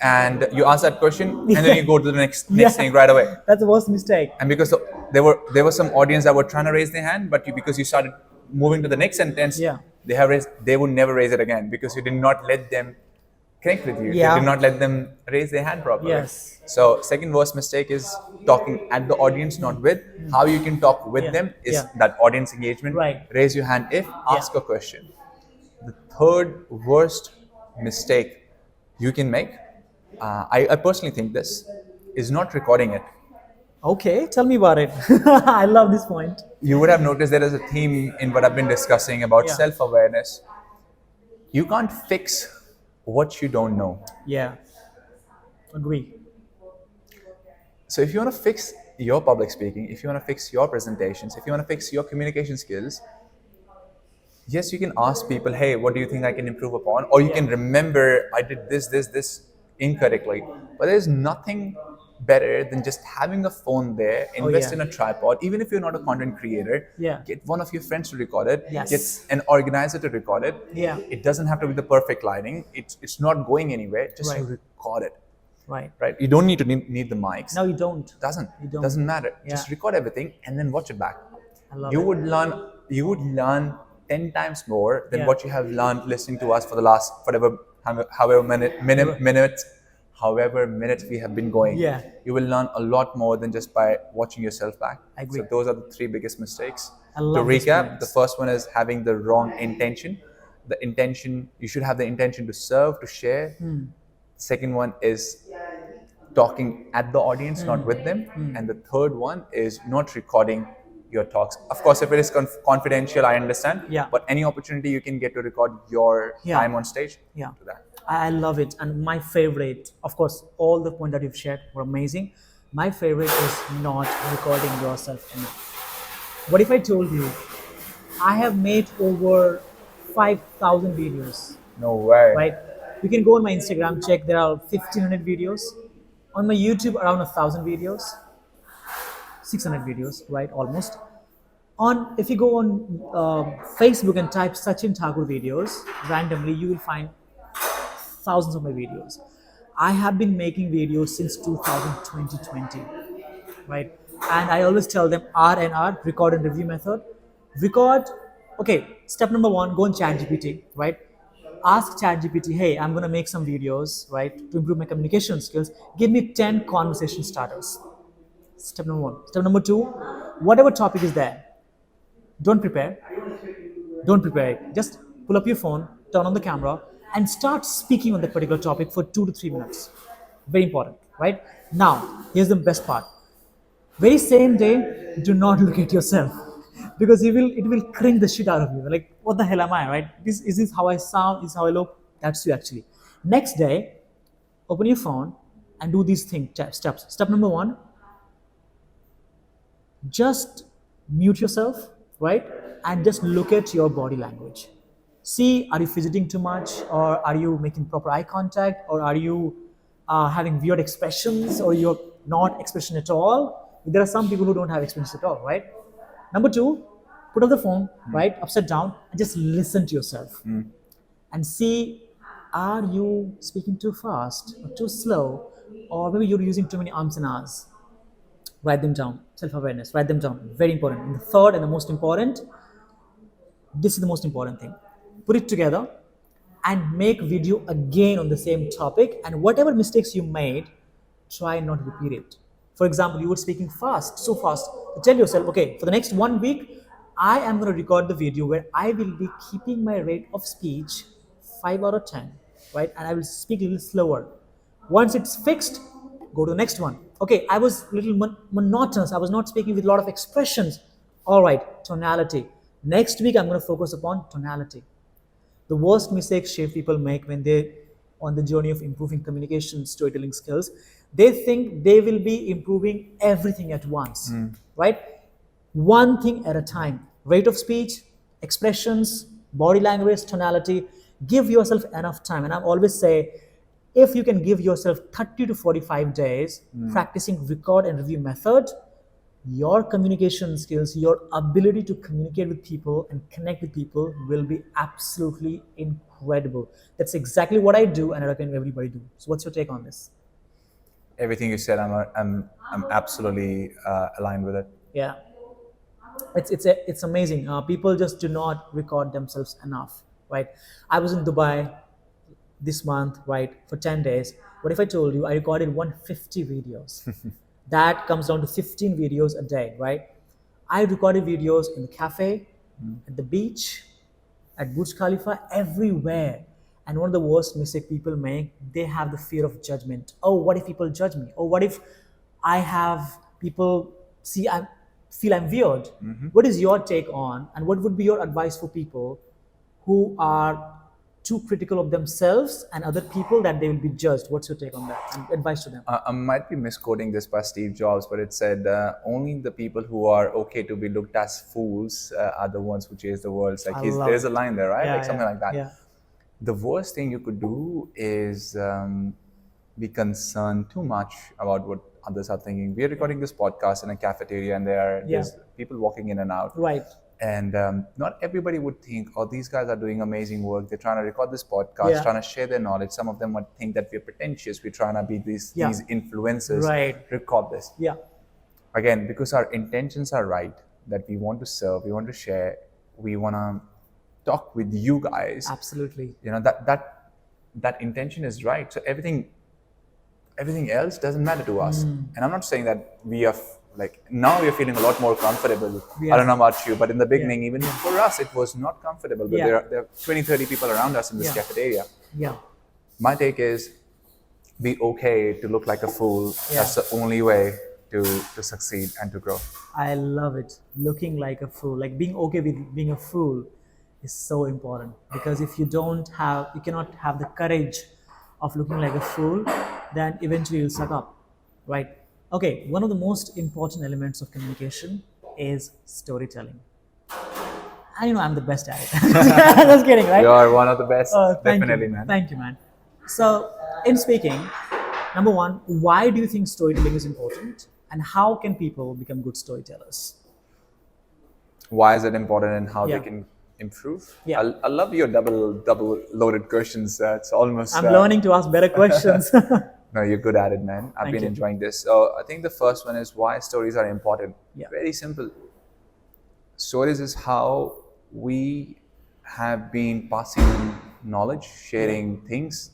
and you answer that question, and then you go to the next thing right away. That's the worst mistake. And because there were some audience that were trying to raise their hand, but because you started moving to the next sentence, Yeah. they would never raise it again because you did not let them connect with you. Yeah. You did not let them raise their hand properly. Yes. So second worst mistake is talking at the audience, not with. How you can talk with Yeah. them is Yeah. that audience engagement. Right. Raise your hand if, ask a question. The third worst mistake you can make, I personally think this, is not recording it. Okay, tell me about it. I love this point. You would have noticed there is a theme in what I've been discussing about Yeah. self-awareness. You can't fix what you don't know. Yeah. Agree. So if you want to fix your public speaking, if you want to fix your presentations, if you want to fix your communication skills, yes, you can ask people, hey, what do you think I can improve upon? Or you can remember, I did this incorrectly. But there's nothing better than just having a phone there, invest yeah. in a tripod, even if you're not a content creator, Yeah. get one of your friends to record it, Yes. get an organizer to record it. Yeah. It doesn't have to be the perfect lighting. It's not going anywhere, just Right. record it. Right. Right? You don't need to need the mics. No, you don't. Doesn't. You don't. Doesn't matter. Yeah. Just record everything and then watch it back. I love You it. would learn 10 times more than Yeah. what you have learned listening to us for the last however minutes we have been going. Yeah. You will learn a lot more than just by watching yourself back. I agree. So those are the three biggest mistakes. I To love these recap, points. the first one is having the wrong intention. The intention, you should have the intention to serve, to share. Second one is talking at the audience, not with them. And the third one is not recording your talks. Of course, if it is confidential, I understand. Yeah. But any opportunity you can get to record your Yeah. time on stage, Yeah. do that. I love it. And my favorite, of course, all the points that you've shared were amazing. My favorite is not recording yourself enough. What if I told you I have made over 5,000 videos, No way. right? You can go on my Instagram, check, there are 1,500 videos. On my YouTube, around 1,000 videos, 600 videos, right? Almost. If you go on Facebook and type Sachin Thakur videos, randomly, you will find thousands of my videos. I have been making videos since 2020, right? And I always tell them R&R, record and review method. Record, okay, step number one, go on ChatGPT, right? Ask ChatGPT, hey, I'm gonna make some videos, right, to improve my communication skills. Give me 10 conversation starters. Step number one. Step number two, whatever topic is there, don't prepare. Don't prepare it. Just pull up your phone, turn on the camera, and start speaking on that particular topic for 2 to 3 minutes. Very important, right? Now, here's the best part. Very same day, do not look at yourself because it will cringe the shit out of you. Like, what the hell am I, right? Is this how I sound? Is this how I look? That's you actually. Next day, open your phone and do these steps. Step number one, just mute yourself, right? And just look at your body language. See, are you fidgeting too much, or are you making proper eye contact, or are you having weird expressions, or you're not expression at all? There are some people who don't have expressions at all, right? Number two, put up the phone, right, upside down, and just listen to yourself and see, are you speaking too fast or too slow, or maybe you're using too many ums and ahs. Write them down. Self-awareness, write them down. Very important. And the third and the most important, this is the most important thing. Put it together and make video again on the same topic, and whatever mistakes you made, try not to repeat it. For example, you were speaking fast, so fast. Tell yourself, okay, for the next 1 week, I am going to record the video where I will be keeping my rate of speech 5 out of 10, right? And I will speak a little slower. Once it's fixed, go to the next one. Okay, I was a little monotonous. I was not speaking with a lot of expressions. All right, tonality. Next week, I'm going to focus upon tonality. The worst mistake Shiv people make when they're on the journey of improving communication, storytelling skills, they think they will be improving everything at once, right? One thing at a time. Rate of speech, expressions, body language, tonality. Give yourself enough time. And I always say, If you can give yourself 30 to 45 days practicing record and review method, your communication skills, your ability to communicate with people and connect with people will be absolutely incredible. That's exactly what I do, and I recommend everybody do. So, what's your take on this? Everything you said, I'm absolutely aligned with it. Yeah, it's amazing. People just do not record themselves enough, right? I was in Dubai this month, right, for 10 days. What if I told you I recorded 150 videos? That comes down to 15 videos a day, right? I recorded videos in the cafe, at the beach, at Burj Khalifa, everywhere. And one of the worst mistakes people make, they have the fear of judgment. Oh, what if people judge me? Or what if I have people feel I'm weird? What is your take on, and what would be your advice for people who are too critical of themselves and other people that they will be judged? What's your take on that and advice to them? I might be misquoting this by Steve Jobs, but it said only the people who are okay to be looked as fools are the ones who chase the world. It's like there's a line there, right? Yeah, like something like that. Yeah. The worst thing you could do is be concerned too much about what others are thinking. We are recording this podcast in a cafeteria, and there's people walking in and out. Right. And not everybody would think, oh, these guys are doing amazing work. They're trying to record this podcast, trying to share their knowledge. Some of them might think that we're pretentious. We're trying to be these influencers. Right. Record this. Yeah. Again, because our intentions are right, that we want to serve, we want to share, we want to talk with you guys. Absolutely. You know, that intention is right. So everything else doesn't matter to us. And I'm not saying that we are like, now we're feeling a lot more comfortable. I don't know about you, but in the beginning, even for us, it was not comfortable. But there are 20, 30 people around us in this cafeteria. Yeah. My take is, be okay to look like a fool. That's the only way to succeed and to grow. I love it. Looking like a fool, like being okay with being a fool is so important, because if you cannot have the courage of looking like a fool, then eventually you'll suck up, right? Okay, one of the most important elements of communication is storytelling. And I'm the best at it. Just kidding, right? You are one of the best, definitely, you. man. Thank you, man. So, in speaking, number one, why do you think storytelling is important, and how can people become good storytellers? Why is it important, and how they can improve? Yeah. I love your double loaded questions. It's almost. I'm learning to ask better questions. No, you're good at it, man. I've been enjoying this. So I think the first one is why stories are important. Yeah. Very simple. Stories is how we have been passing knowledge, sharing things,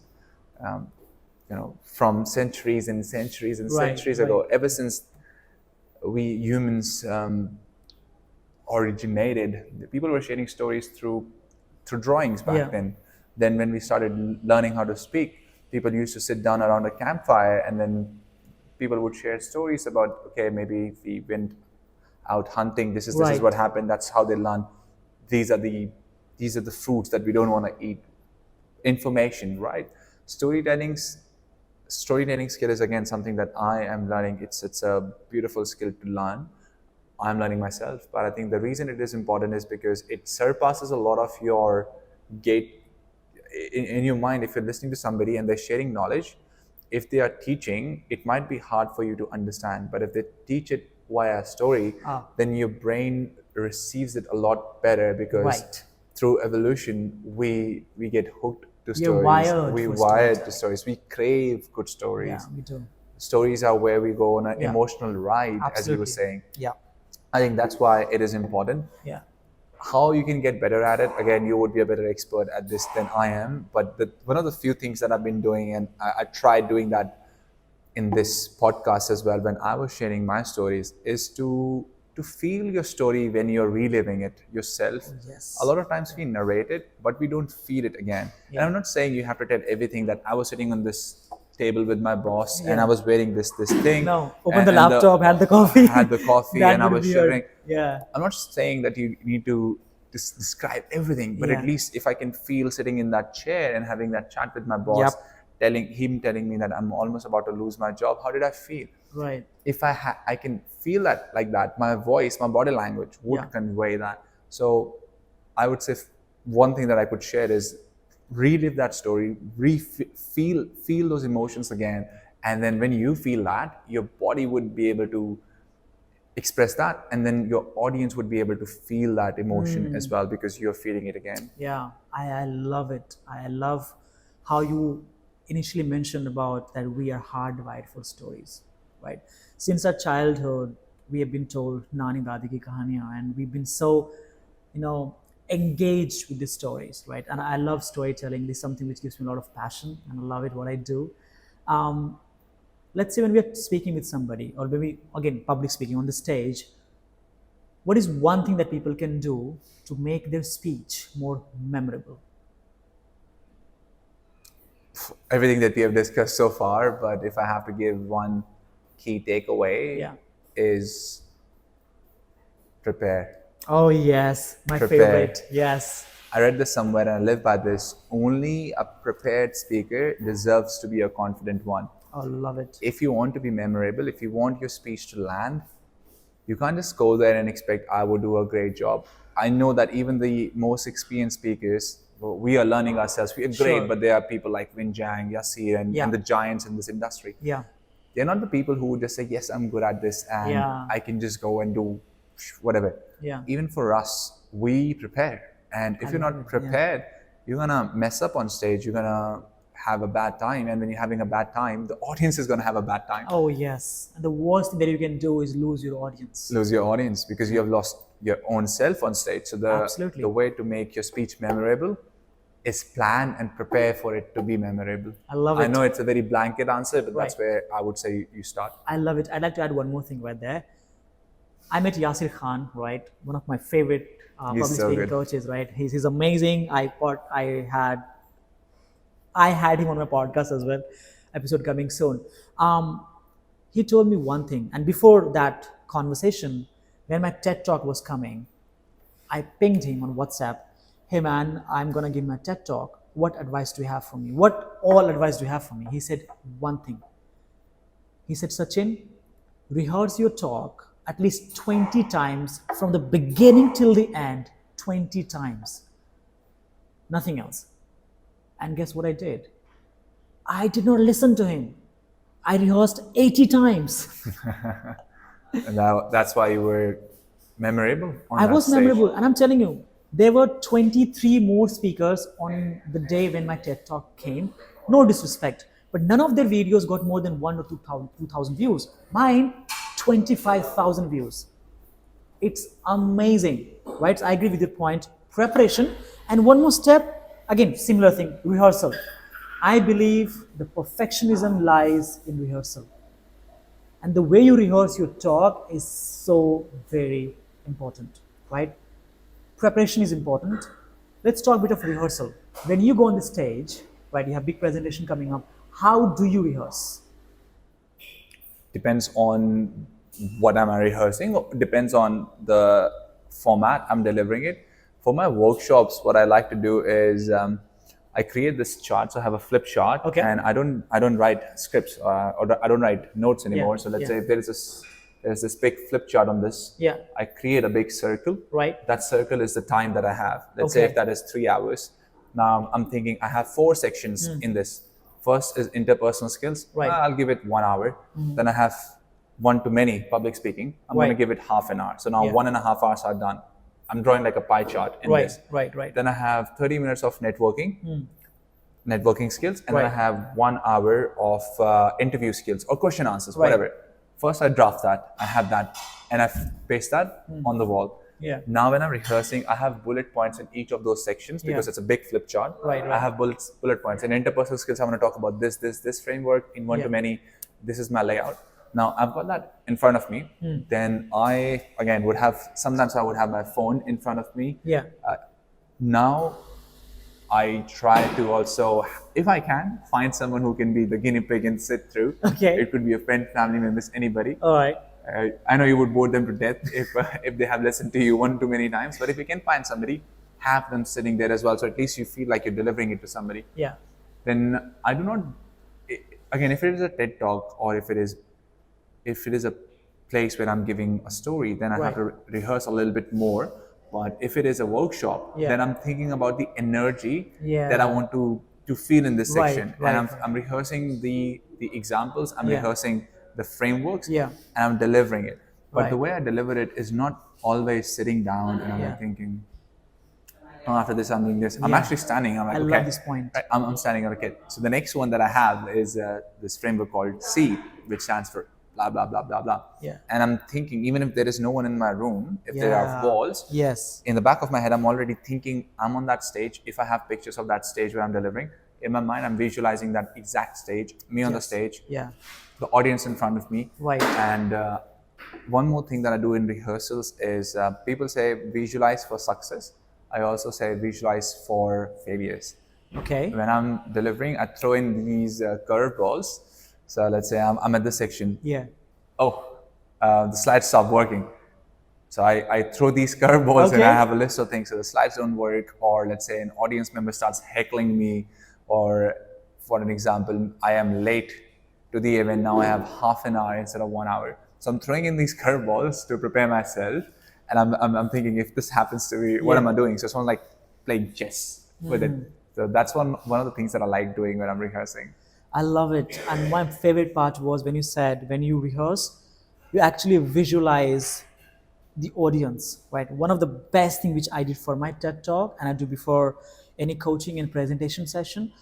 from centuries and centuries and centuries ago. Ever since we humans originated, people were sharing stories through drawings back then. Then when we started learning how to speak, people used to sit down around a campfire, and then people would share stories about, okay, maybe if we went out hunting, this is what happened. That's how they learn. These are the fruits that we don't want to eat. Information, right? Storytelling skill is again something that I am learning. It's a beautiful skill to learn. I'm learning myself, but I think the reason it is important is because it surpasses a lot of your gate in your mind. If you're listening to somebody and they're sharing knowledge, if they are teaching, it might be hard for you to understand. But if they teach it via a story, then your brain receives it a lot better, because through evolution, we get hooked to stories. We're wired to stories. We crave good stories. Yeah, we do. Stories are where we go on an emotional ride, as you were saying. Yeah. I think that's why it is important. Yeah. How you can get better at it, again, you would be a better expert at this than I am. But one of the few things that I've been doing, and I tried doing that in this podcast as well when I was sharing my stories, is to feel your story when you're reliving it yourself. A lot of times we narrate it, but we don't feel it again. And I'm not saying you have to tell everything, that I was sitting on this table with my boss and I was wearing this thing. No, open the laptop, had the coffee. Had the coffee and I was shivering. Yeah. I'm not saying that you need to describe everything, but at least if I can feel sitting in that chair and having that chat with my boss, telling me that I'm almost about to lose my job, how did I feel? Right. If I can feel that like that, my voice, my body language would convey that. So I would say one thing that I could share is relive that story, feel those emotions again, and then when you feel that, your body would be able to express that, and then your audience would be able to feel that emotion as well because you're feeling it again. Yeah, I love it. I love how you initially mentioned about that we are hardwired for stories, right? Since our childhood, we have been told Nani Dadi ki kahaniyan, and we've been so, you know, engaged with the stories, right? And I love storytelling. This is something which gives me a lot of passion, and I love it what I do. Um, let's say when we are speaking with somebody, or maybe again public speaking on the stage, what is one thing that people can do to make their speech more memorable? Everything that we have discussed so far, but if I have to give one key takeaway, Yeah. is prepare. Oh yes, my Prepare. favorite. Yes. I read this somewhere and I live by this. Only a prepared speaker deserves to be a confident one. Oh, love it. If you want to be memorable, if you want your speech to land, you can't just go there and expect I will do a great job. I know that even the most experienced speakers, we are learning ourselves. We are great, Sure. but there are people like Win Jiang, Yasir, Yeah. and the giants in this industry. Yeah. They're not the people who would just say, yes, I'm good at this and Yeah. I can just go and do whatever. Yeah. Even for us, we prepare. And if you're love not it, yeah. prepared, you're going to mess up on stage. You're going to have a bad time. And when you're having a bad time, the audience is going to have a bad time. Oh yes. And the worst thing that you can do is lose your audience. Lose your audience because you have lost your own self on stage. So Absolutely. the way to make your speech memorable is plan and prepare for it to be memorable. I love I it. know it's a very blanket answer, but that's Right. where I would say you start. I love it. I'd like to add one more thing right there. I met Yasir Khan, right? One of my favorite He's public so speaking good. coaches, right? He's amazing. I had him on my podcast as well. Episode coming soon. He told me one thing, and before that conversation, when my TED talk was coming, I pinged him on WhatsApp. Hey man, I'm gonna give my TED talk. What advice do you have for me? What all advice do you have for me? He said one thing. He said, Sachin, rehearse your talk at least 20 times from the beginning till the end, 20 times. Nothing else. And guess what I did? I did not listen to him. I rehearsed 80 times. And that's why you were memorable on I that was stage. memorable, and I'm telling you, there were 23 more speakers on the day when my TED talk came. No disrespect, but none of their videos got more than 1 or 2,000 views. Mine, 25,000 views. It's amazing, right? So I agree with your point. Preparation, and one more step, again, similar thing, rehearsal. I believe the perfectionism lies in rehearsal. And the way you rehearse your talk is so very important, right? Preparation is important. Let's talk a bit of rehearsal. When you go on the stage, right, you have big presentation coming up, how do you rehearse? Depends on what am I rehearsing, depends on the format I'm delivering it. For my workshops, what I like to do is I create this chart. So I have a flip chart, Okay. and I don't write scripts or I don't write notes anymore. Yeah, So let's yeah. say if there's this big flip chart on this, Yeah. I create a big circle. Right. That circle is the time that I have. Let's say Okay. if that is 3 hours. Now I'm thinking I have 4 sections in this. First is interpersonal skills. Right. I'll give it 1 hour. Then I have one to many public speaking. I'm going to Right. give it half an hour. So now Yeah. 1.5 hours are done. I'm drawing like a pie chart in Right, this. right. Then I have 30 minutes of networking skills, and then I Right. have 1 hour of interview skills or question answers, Right. whatever. First, I draft that. I have that, and I paste that on the wall. Yeah. Now, when I'm rehearsing, I have bullet points in each of those sections because Yeah. it's a big flip chart. Right. I have bullet points. In interpersonal skills, I'm going to talk about this framework. In one Yeah. to many, this is my layout. Now I've got that in front of me. Then I again would have sometimes I would have my phone in front of me. Yeah. Now I try to also, if I can, find someone who can be the guinea pig and sit through. Okay. It could be a friend, family members, anybody. All right. I know you would bore them to death if they have listened to you one too many times. But if you can find somebody, have them sitting there as well. So at least you feel like you're delivering it to somebody. Yeah. Then I do not. Again, if it is a TED talk or if it is a place where I'm giving a story, then I have to rehearse a little bit more. But if it is a workshop, Yeah. then I'm thinking about the energy Yeah. that I want to feel in this Right, section, right, and right. I'm rehearsing the examples, I'm Yeah. rehearsing the frameworks, Yeah. and I'm delivering it. But Right. the way I deliver it is not always sitting down and I'm Yeah. like thinking, oh, after this I'm doing this. I'm Yeah. actually standing. I'm like, I okay, love this point. right, I'm standing. Okay. So the next one that I have is this framework called C, which stands for blah blah blah blah blah. Yeah. And I'm thinking, even if there is no one in my room, if there are Yeah. walls, Yes. in the back of my head, I'm already thinking I'm on that stage. If I have pictures of that stage where I'm delivering, in my mind, I'm visualizing that exact stage, me on the Yes. stage, Yeah. the audience in front of me. Right. And one more thing that I do in rehearsals is people say visualize for success. I also say visualize for failures. Okay. When I'm delivering, I throw in these curveballs. So let's say I'm at this section. Yeah. Oh, the slides stop working. So I throw these curveballs and I Okay. have a list of things. So the slides don't work, or let's say an audience member starts heckling me, or for an example, I am late to the event. Now I have half an hour instead of 1 hour. So I'm throwing in these curveballs to prepare myself. And I'm thinking, if this happens to me, what Yeah. am I doing? So it's like playing chess with it. So that's one of the things that I like doing when I'm rehearsing. I love it. And my favorite part was when you said when you rehearse, you actually visualize the audience, right? One of the best thing which I did for my TED talk, and I do before any coaching and presentation session,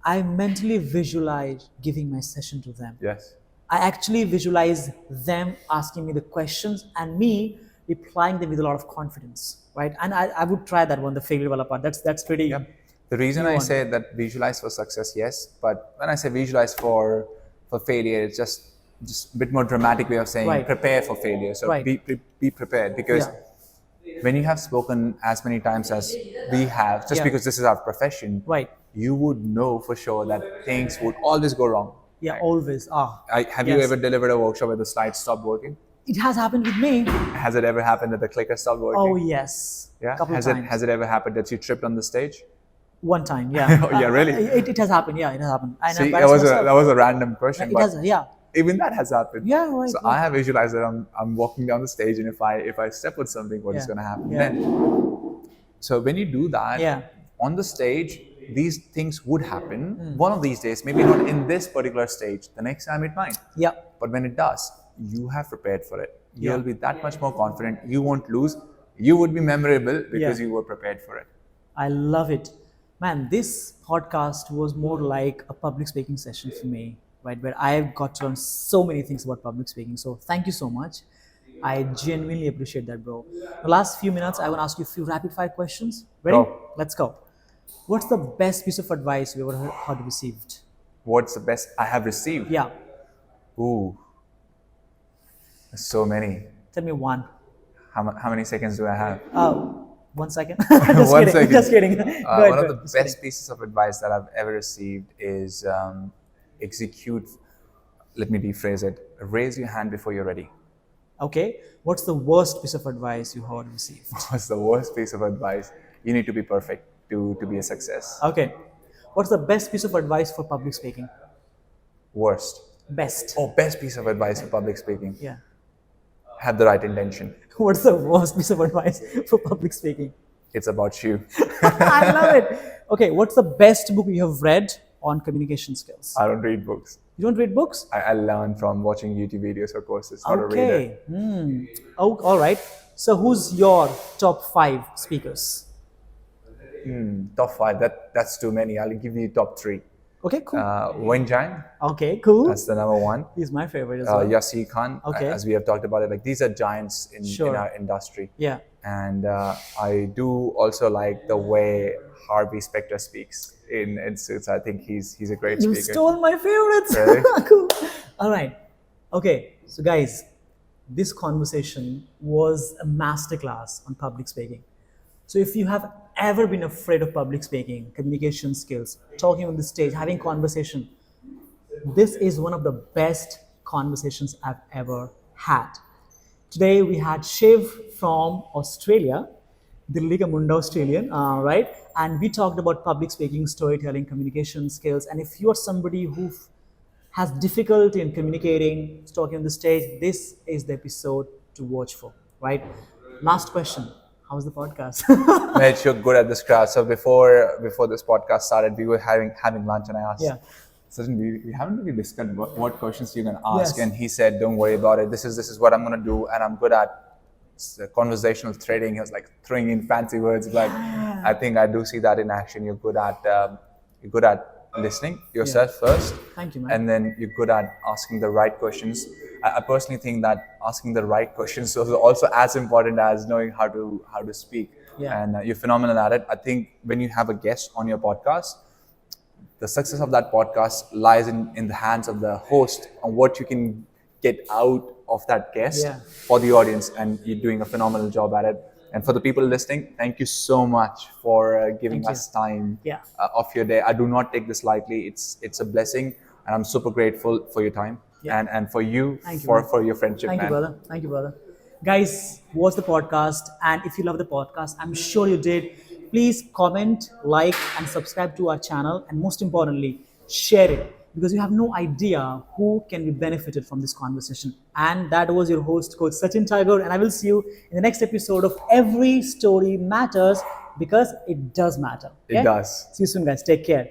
I mentally visualize giving my session to them. Yes. I actually visualize them asking me the questions and me replying them with a lot of confidence, right? And I would try that one, the failure wala part. That's pretty. Yeah. The reason You I want- say that visualize for success, yes, but when I say visualize for failure, it's just a bit more dramatic way of saying Right. prepare for failure. So Right. be prepared, because when you have spoken as many times as we have, just Yeah. because this is our profession, Right. you would know for sure that things would always go wrong. Yeah, Right? always. Have you Yes. ever delivered a workshop where the slides stopped working? It has happened with me. Has it ever happened that the clicker stopped working? Oh yes. Yeah. Couple Has times. it ever happened that you tripped on the stage? One time, yeah. Oh, yeah, really? It has happened. Yeah, it has happened. And See, embarrassed myself. that was a random question, It but has. Yeah. even that has happened. Yeah. Right. So right. I have visualized that I'm walking down the stage, and if I step on something, what is Yeah. going to happen Yeah. then? So when you do that Yeah. on the stage, these things would happen. One of these days, maybe not in this particular stage. The next time it might. Yeah. But when it does, you have prepared for it. You'll Yeah. be that much more confident. You won't lose. You would be memorable because Yeah. you were prepared for it. I love it. Man, this podcast was more like a public speaking session for me, right? Where I've got to learn so many things about public speaking. So thank you so much. I genuinely appreciate that, bro. The last few minutes, I want to ask you a few rapid fire questions. Ready? Go. Let's go. What's the best piece of advice you ever heard received? What's the best I have received? Yeah. Ooh, so many. Tell me one. How many seconds do I have? 1 second. Just 1 kidding. second. Just kidding. Go ahead, One go of ahead. the Just best kidding. pieces of advice that I've ever received is execute. Let me rephrase it. Raise your hand before you're ready. Okay. What's the worst piece of advice you heard received? What's the worst piece of advice? You need to be perfect to be a success. Okay. What's the best piece of advice for public speaking? Worst. Best. Oh, best piece of advice for public speaking. Yeah. Have the right intention. What's the worst piece of advice for public speaking? It's about you. I love it. Okay. What's the best book you have read on communication skills? I don't read books. You don't read books? I learn from watching YouTube videos or courses, not a reader. Okay. Oh, all right. So who's your top 5 speakers? Top 5. That's too many. I'll give you top 3. Okay, cool. Wen Zhang, Okay, cool. that's the number 1. He's my favorite as well. Yassi Khan, Okay. as we have talked about it, like these are giants in Sure. our industry. Yeah. And I do also like the way Harvey Specter speaks in Suits. I think he's a great You speaker. stole my favorites. Really? Cool. All right. Okay. So, guys, this conversation was a masterclass on public speaking. So, if you have ever been afraid of public speaking, communication skills, talking on the stage, having conversation, this is one of the best conversations I've ever had. Today we had Shiv from Australia, Dilli ka Munda Australian, right? And we talked about public speaking, storytelling, communication skills. And if you're somebody who has difficulty in communicating, talking on the stage, this is the episode to watch for, right? Last question. How's the podcast? Mate, you're good at this craft. So before this podcast started, we were having lunch, and I asked, Yeah. Sachin, we haven't really discussed what questions you're gonna ask, Yes. and he said, "Don't worry about it. This is what I'm gonna do, and I'm good at conversational threading." He was like throwing in fancy words, like I think I do see that in action. You're good at listening yourself first. Thank you, man. And then you're good at asking the right questions. I personally think that asking the right questions is also as important as knowing how to speak. Yeah. And you're phenomenal at it. I think when you have a guest on your podcast, the success of that podcast lies in the hands of the host on what you can get out of that guest Yeah. for the audience, and you're doing a phenomenal job at it. And for the people listening, thank you so much for giving Thank you. us time Yeah. of your day. I do not take this lightly. It's a blessing, and I'm super grateful for your time and for you, Thank you, for man. for your friendship, Thank man. you, brother. Thank you, brother. Guys, watch the podcast. And if you love the podcast, I'm sure you did. Please comment, like, and subscribe to our channel. And most importantly, share it because you have no idea who can be benefited from this conversation. And that was your host, Coach Sachin Thakur. And I will see you in the next episode of Every Story Matters because it does matter. It does. See you soon, guys. Take care.